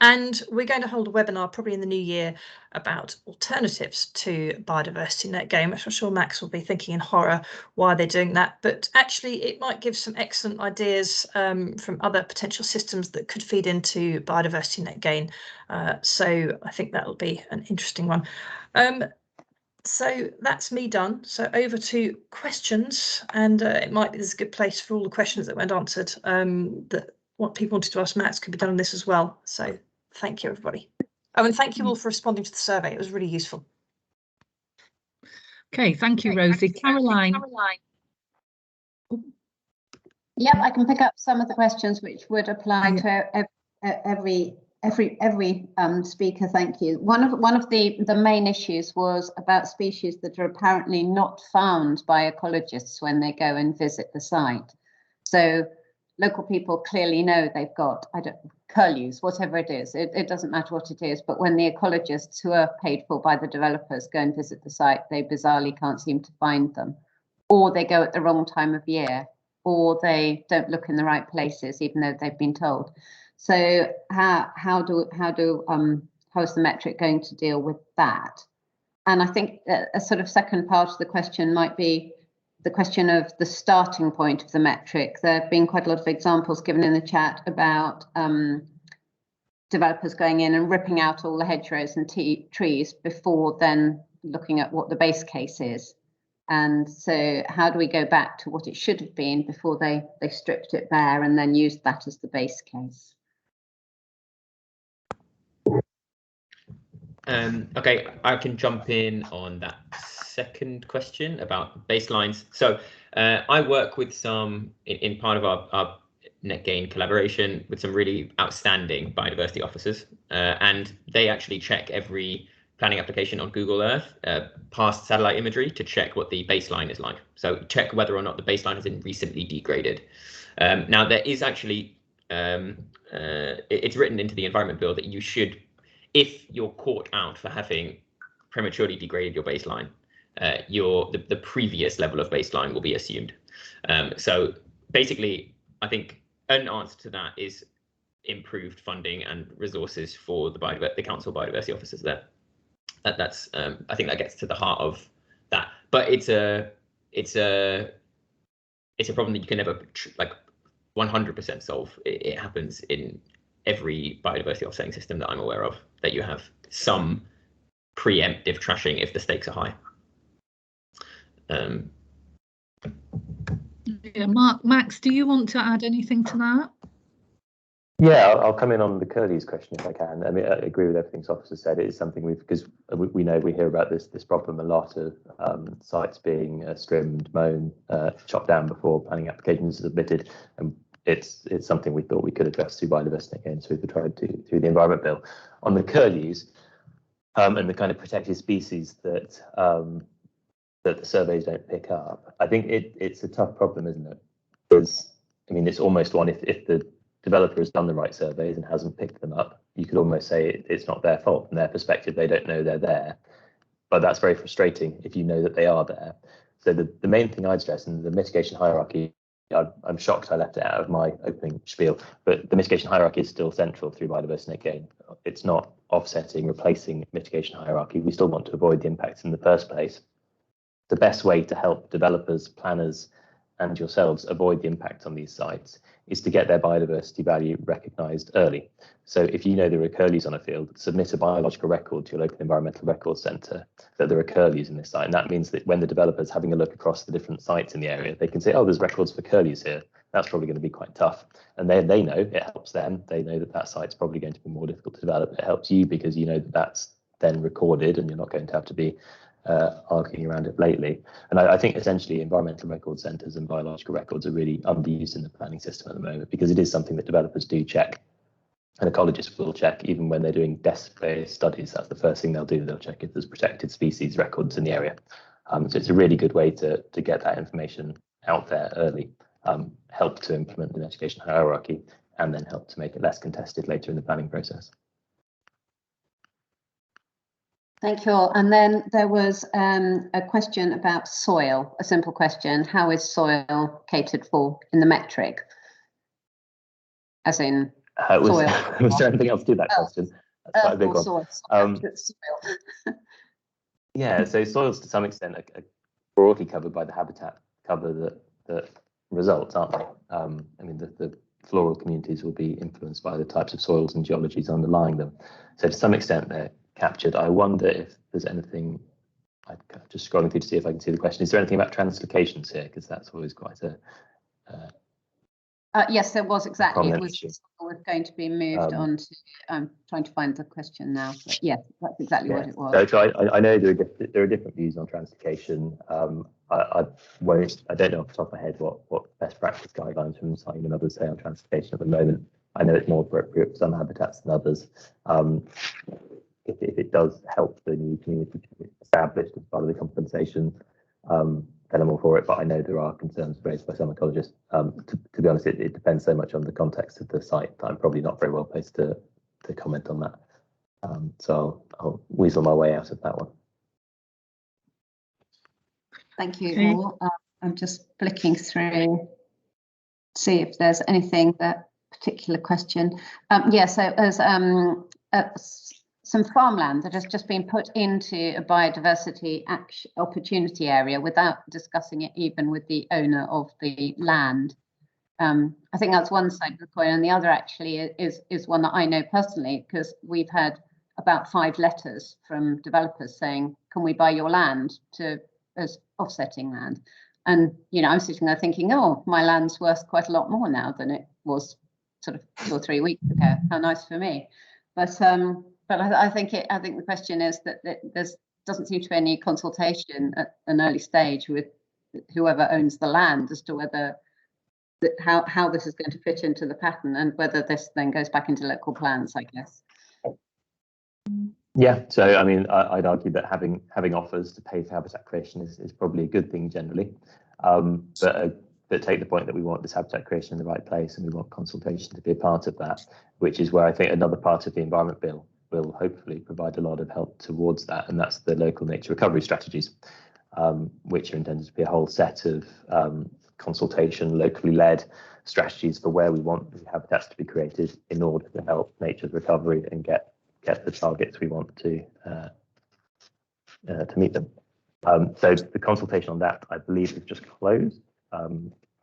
And we're going to hold a webinar probably in the new year about alternatives to Biodiversity Net Gain, which I'm sure Max will be thinking in horror why they're doing that. But actually, it might give some excellent ideas from other potential systems that could feed into Biodiversity Net Gain. So I think that'll be an interesting one. So that's me done. So over to questions, and it might be this is a good place for all the questions that weren't answered. That what people wanted to ask Max could be done on this as well. So thank you, everybody. Oh, and thank you all for responding to the survey. It was really useful. Okay, thank you, Rosie. Caroline. Yep, I can pick up some of the questions which would apply to every speaker. Thank you. One of the main issues was about species that are apparently not found by ecologists when they go and visit the site. So local people clearly know they've got, curlews, whatever it is. It doesn't matter what it is, but when the ecologists who are paid for by the developers go and visit the site, they bizarrely can't seem to find them, or they go at the wrong time of year, or they don't look in the right places, even though they've been told. So how is the metric going to deal with that? And I think a sort of second part of the question might be the question of the starting point of the metric. There have been quite a lot of examples given in the chat about developers going in and ripping out all the hedgerows and trees before then looking at what the base case is. And so how do we go back to what it should have been before they stripped it bare and then used that as the base case? Okay, I can jump in on that second question about baselines. So I work with some, in part of our Net Gain collaboration, with some really outstanding biodiversity officers, and they actually check every planning application on Google Earth past satellite imagery to check what the baseline is like. So check whether or not the baseline has been recently degraded. Now there is actually, it's written into the Environment Bill that you should, if you're caught out for having prematurely degraded your baseline, the previous level of baseline will be assumed. So basically, I think an answer to that is improved funding and resources for the council biodiversity officers there. That's I think that gets to the heart of that. But it's a problem that you can never like 100% solve. It happens in every biodiversity offsetting system that I'm aware of, that you have some preemptive trashing if the stakes are high. Yeah, Max, do you want to add anything to that? Yeah, I'll come in on the curlews question if I can. I mean, I agree with everything Sophus has said. It is something because we know, we hear about this problem a lot of sites being trimmed, mown, chopped down before planning applications are submitted, and it's something we thought we could address through Biodiversity Net Gain, so we've tried to through the Environment Bill. On the curlews and the kind of protected species that that the surveys don't pick up, I think it's a tough problem, isn't it? Because I mean, it's almost one, if the developer has done the right surveys and hasn't picked them up, you could almost say it's not their fault. From their perspective, they don't know they're there. But that's very frustrating if you know that they are there. So the main thing I'd stress in the mitigation hierarchy, I'm shocked I left it out of my opening spiel, but the mitigation hierarchy is still central through Biodiversity Net Gain. It's not offsetting, replacing mitigation hierarchy. We still want to avoid the impacts in the first place. The best way to help developers, planners, and yourselves avoid the impact on these sites is to get their biodiversity value recognised early. So if you know there are curlews on a field, submit a biological record to your local environmental records centre that there are curlews in this site. And that means that when the developer's having a look across the different sites in the area, they can say, oh, there's records for curlews here. That's probably going to be quite tough. And they know, it helps them. They know that that site's probably going to be more difficult to develop. It helps you because you know that that's then recorded and you're not going to have to be arguing around it lately. And I think essentially environmental record centres and biological records are really underused in the planning system at the moment, because it is something that developers do check, and ecologists will check even when they're doing desk-based studies. That's the first thing they'll do. They'll check if there's protected species records in the area. So it's a really good way to get that information out there early, help to implement the mitigation hierarchy, and then help to make it less contested later in the planning process. Thank you all. And then there was a question about soil, a simple question. How is soil catered for in the metric? As in soil. Was there anything else to that question? That's quite a big one. Soil. Yeah, so soils to some extent are broadly covered by the habitat cover that results, aren't they? I mean, the floral communities will be influenced by the types of soils and geologies underlying them. So to some extent they're captured. I wonder if there's anything, I'm just scrolling through to see if I can see the question. Is there anything about translocations here? Because that's always quite a yes, there was exactly. It was going to be moved on to. I'm trying to find the question now. But yes, that's exactly what it was. So I know there are different views on translocation. I don't know off the top of my head what best practice guidelines from Simon and others say on translocation at the moment. I know it's more appropriate for some habitats than others. If it does help the new community to be established as part of the compensation, then I'm all for it. But I know there are concerns raised by some ecologists. To be honest, it depends so much on the context of the site that I'm probably not very well placed to comment on that. So I'll weasel my way out of that one. Thank you all. I'm just flicking through, see if there's anything that particular question. Yeah, so as some farmland that has just been put into a biodiversity opportunity area without discussing it even with the owner of the land. I think that's one side of the coin, and the other actually is one that I know personally, because we've had about 5 letters from developers saying, can we buy your land as offsetting land? And, you know, I'm sitting there thinking, oh, my land's worth quite a lot more now than it was sort of 2 or 3 weeks ago. How nice for me. But I think the question is that there doesn't seem to be any consultation at an early stage with whoever owns the land as to whether how this is going to fit into the pattern, and whether this then goes back into local plans, I guess. Yeah, so I mean, I'd argue that having offers to pay for habitat creation is probably a good thing generally, but take the point that we want this habitat creation in the right place, and we want consultation to be a part of that, which is where I think another part of the Environment Bill will hopefully provide a lot of help towards that, and that's the local nature recovery strategies, which are intended to be a whole set of consultation, locally led strategies for where we want the habitats to be created in order to help nature's recovery and get the targets we want to meet them. So the consultation on that, I believe, is just closed,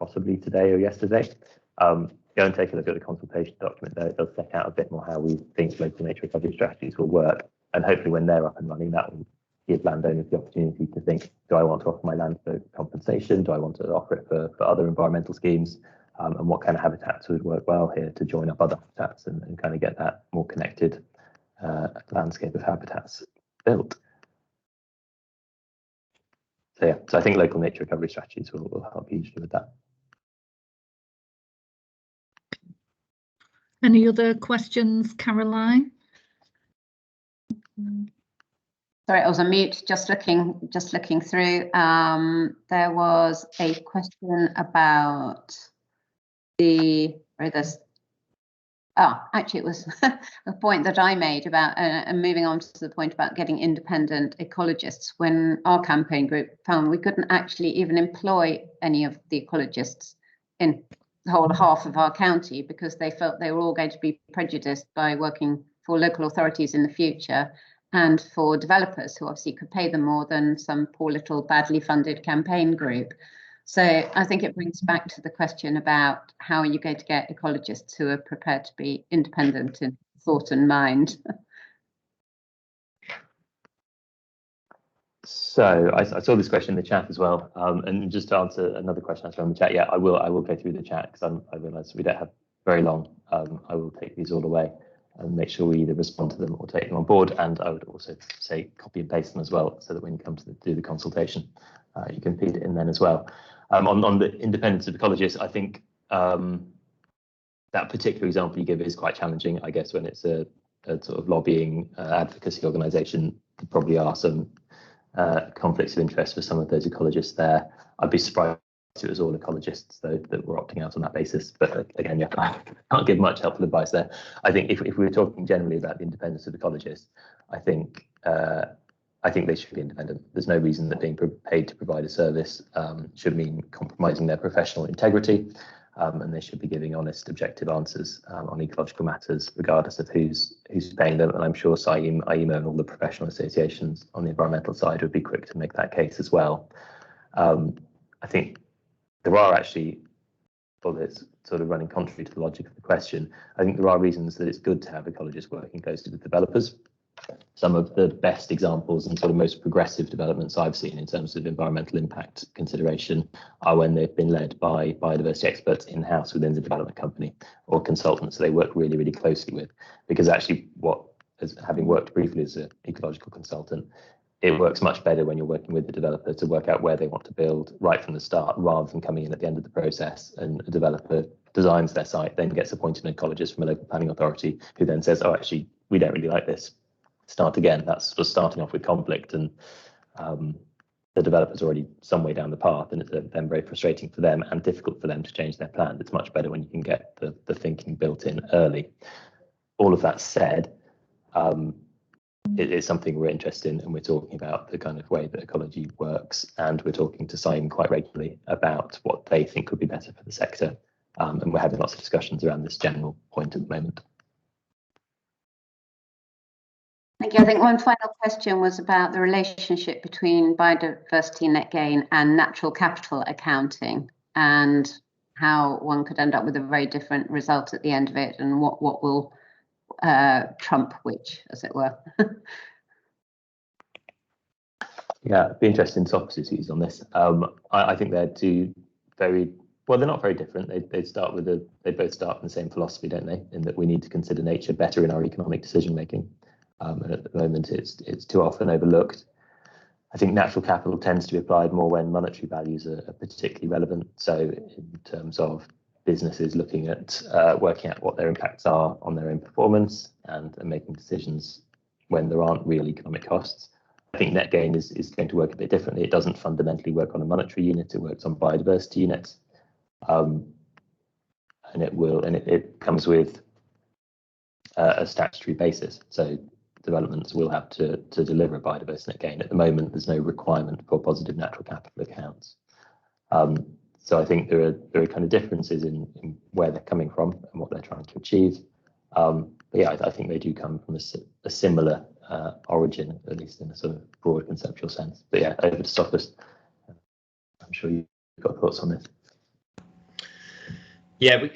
possibly today or yesterday. Go and take a look at the consultation document there. It does set out a bit more how we think local nature recovery strategies will work, and hopefully when they're up and running, that will give landowners the opportunity to think, do I want to offer my land for compensation? Do I want to offer it for other environmental schemes? And what kind of habitats would work well here to join up other habitats and kind of get that more connected landscape of habitats built. So yeah, so I think local nature recovery strategies will help hugely with that. Any other questions, Caroline? Sorry, I was on mute, just looking through. There was a question about actually it was a point that I made about, and moving on to the point about getting independent ecologists, when our campaign group found we couldn't actually even employ any of the ecologists in the whole half of our county, because they felt they were all going to be prejudiced by working for local authorities in the future, and for developers who obviously could pay them more than some poor little badly funded campaign group. So I think it brings back to the question about how are you going to get ecologists who are prepared to be independent in thought and mind. So I saw this question in the chat as well, and just to answer another question I saw in the chat, yeah, I will go through the chat, because I realise we don't have very long. I will take these all away and make sure we either respond to them or take them on board, and I would also say copy and paste them as well, so that when you come to do the consultation, you can feed it in then as well. On the independence of ecologists, I think that particular example you give is quite challenging. I guess when it's a sort of lobbying advocacy organisation, there probably are some conflicts of interest for some of those ecologists there. I'd be surprised if it was all ecologists though that were opting out on that basis. But again, yeah, I can't give much helpful advice there. I think if we were talking generally about the independence of ecologists, I think they should be independent. There's no reason that being paid to provide a service should mean compromising their professional integrity, and they should be giving honest, objective answers on ecological matters, regardless of who's paying them. And I'm sure AEMO and all the professional associations on the environmental side would be quick to make that case as well. I think there are actually, although it's sort of running contrary to the logic of the question, I think there are reasons that it's good to have ecologists working closely with developers. Some of the best examples and sort of most progressive developments I've seen in terms of environmental impact consideration are when they've been led by biodiversity experts in-house within the development company, or consultants they work really, really closely with. Because actually, having worked briefly as an ecological consultant, it works much better when you're working with the developer to work out where they want to build right from the start, rather than coming in at the end of the process and a developer designs their site, then gets appointed an ecologist from a local planning authority who then says, oh, actually, we don't really like this. Start again. That's just starting off with conflict, and the developer's already some way down the path, and it's then very frustrating for them and difficult for them to change their plan. It's much better when you can get the thinking built in early. All of that said, it is something we're interested in, and we're talking about the kind of way that ecology works, and we're talking to Simon quite regularly about what they think would be better for the sector. And we're having lots of discussions around this general point at the moment. Thank you. I think one final question was about the relationship between biodiversity net gain and natural capital accounting, and how one could end up with a very different result at the end of it, and what will trump which, as it were. Yeah, it'd be interesting Sophus' views on this. I think they're two very, well, they're not very different. They both start from the same philosophy, don't they? In that we need to consider nature better in our economic decision making. And at the moment, it's too often overlooked. I think natural capital tends to be applied more when monetary values are particularly relevant. So in terms of businesses looking at working out what their impacts are on their own performance and making decisions when there aren't real economic costs. I think net gain is going to work a bit differently. It doesn't fundamentally work on a monetary unit. It works on biodiversity units. And it comes with a statutory basis. So developments will have to deliver a biodiversity net gain. At the moment, there's no requirement for positive natural capital accounts. So I think there are kind of differences in where they're coming from and what they're trying to achieve. But yeah, I think they do come from a similar origin, at least in a sort of broad conceptual sense. But yeah, over to Sophus. I'm sure you've got thoughts on this. Yeah,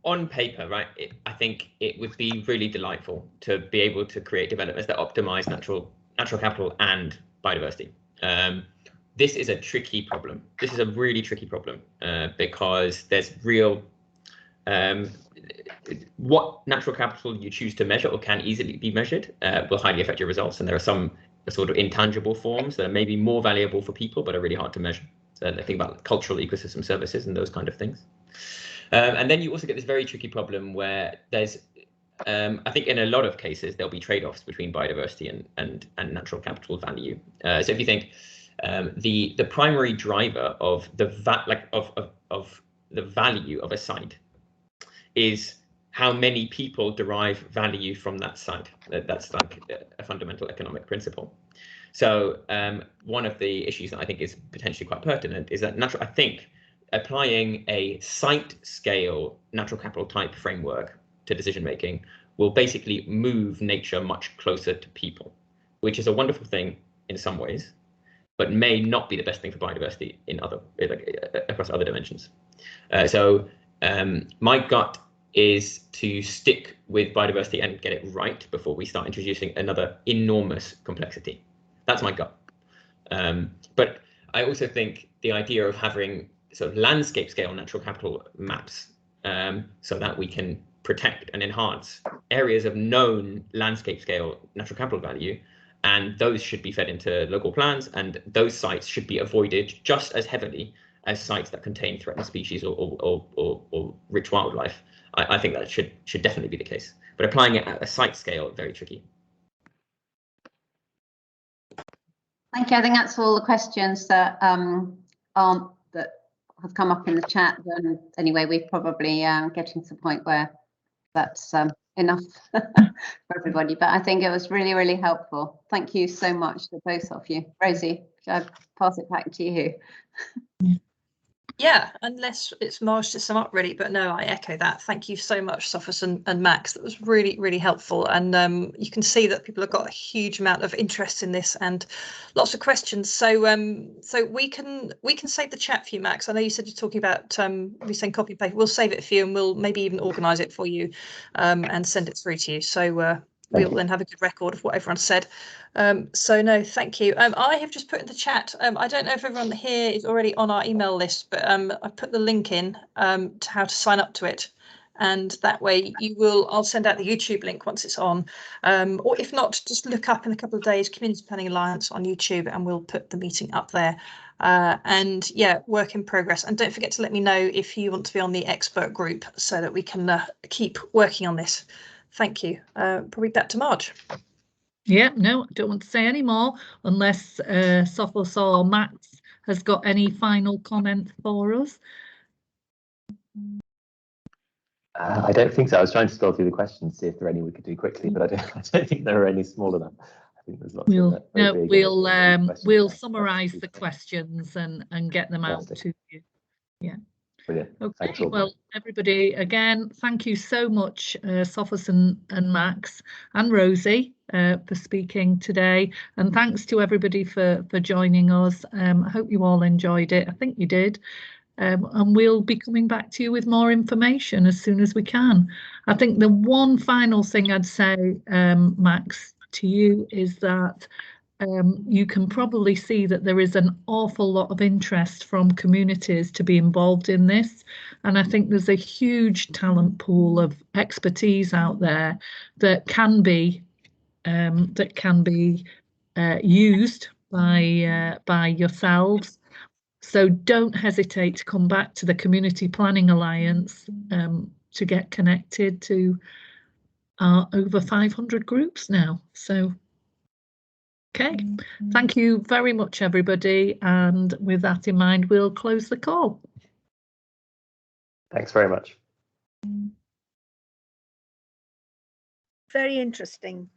on paper, right, I think it would be really delightful to be able to create developments that optimize natural capital and biodiversity. This is a tricky problem. This is a really tricky problem because there's real what natural capital you choose to measure or can easily be measured will highly affect your results, and there are some sort of intangible forms that are maybe more valuable for people but are really hard to measure. So think about cultural ecosystem services and those kind of things. And then you also get this very tricky problem where there's, I think in a lot of cases, there'll be trade-offs between biodiversity and natural capital value. So if you think the primary driver of the the value of a site is how many people derive value from that site. That's like a fundamental economic principle. So one of the issues that I think is potentially quite pertinent is that I think applying a site scale natural capital type framework to decision making will basically move nature much closer to people, which is a wonderful thing in some ways, but may not be the best thing for biodiversity in across other dimensions. So my gut is to stick with biodiversity and get it right before we start introducing another enormous complexity. That's my gut. But I also think the idea of having sort of landscape scale natural capital maps so that we can protect and enhance areas of known landscape scale natural capital value, and those should be fed into local plans, and those sites should be avoided just as heavily as sites that contain threatened species or rich wildlife. I think that should definitely be the case, but applying it at a site scale, very tricky. Thank you. I think that's all the questions that that have come up in the chat. And anyway, we're probably getting to the point where that's enough for everybody. But I think it was really, really helpful. Thank you so much to both of you. Rosie, shall I pass it back to you? Yeah, unless it's Marge to sum up really, but no, I echo that. Thank you so much, Sophus and Max. That was really, really helpful. And you can see that people have got a huge amount of interest in this and lots of questions. So so we can save the chat for you, Max. I know you said you're talking about we send copy and paste. We'll save it for you and we'll maybe even organise it for you and send it through to you. So we'll then have a good record of what everyone said. So no, thank you. I have just put in the chat. I don't know if everyone here is already on our email list, but I put the link in to how to sign up to it. And that way I'll send out the YouTube link once it's on. Or if not, just look up in a couple of days, Community Planning Alliance on YouTube, and we'll put the meeting up there. And yeah, work in progress. And don't forget to let me know if you want to be on the expert group so that we can keep working on this. Thank you. Probably back to Marge. Yeah, no, I don't want to say any more unless Sophus or Max has got any final comment for us. I don't think so. I was trying to scroll through the questions, see if there are any we could do quickly, but I don't think there are any small enough. I think there's lots we'll summarise the questions and get them out to you. Yeah. Brilliant. Okay, Thanks all. well, everybody, again, thank you so much, Sophus and Max and Rosie, for speaking today. And thanks to everybody for joining us. I hope you all enjoyed it. I think you did. And we'll be coming back to you with more information as soon as we can. I think the one final thing I'd say, Max, to you is that you can probably see that there is an awful lot of interest from communities to be involved in this. And I think there's a huge talent pool of expertise out there that can be used by yourselves. So don't hesitate to come back to the Community Planning Alliance to get connected to our over 500 groups now. So, okay, thank you very much, everybody. And with that in mind, we'll close the call. Thanks very much. Very interesting.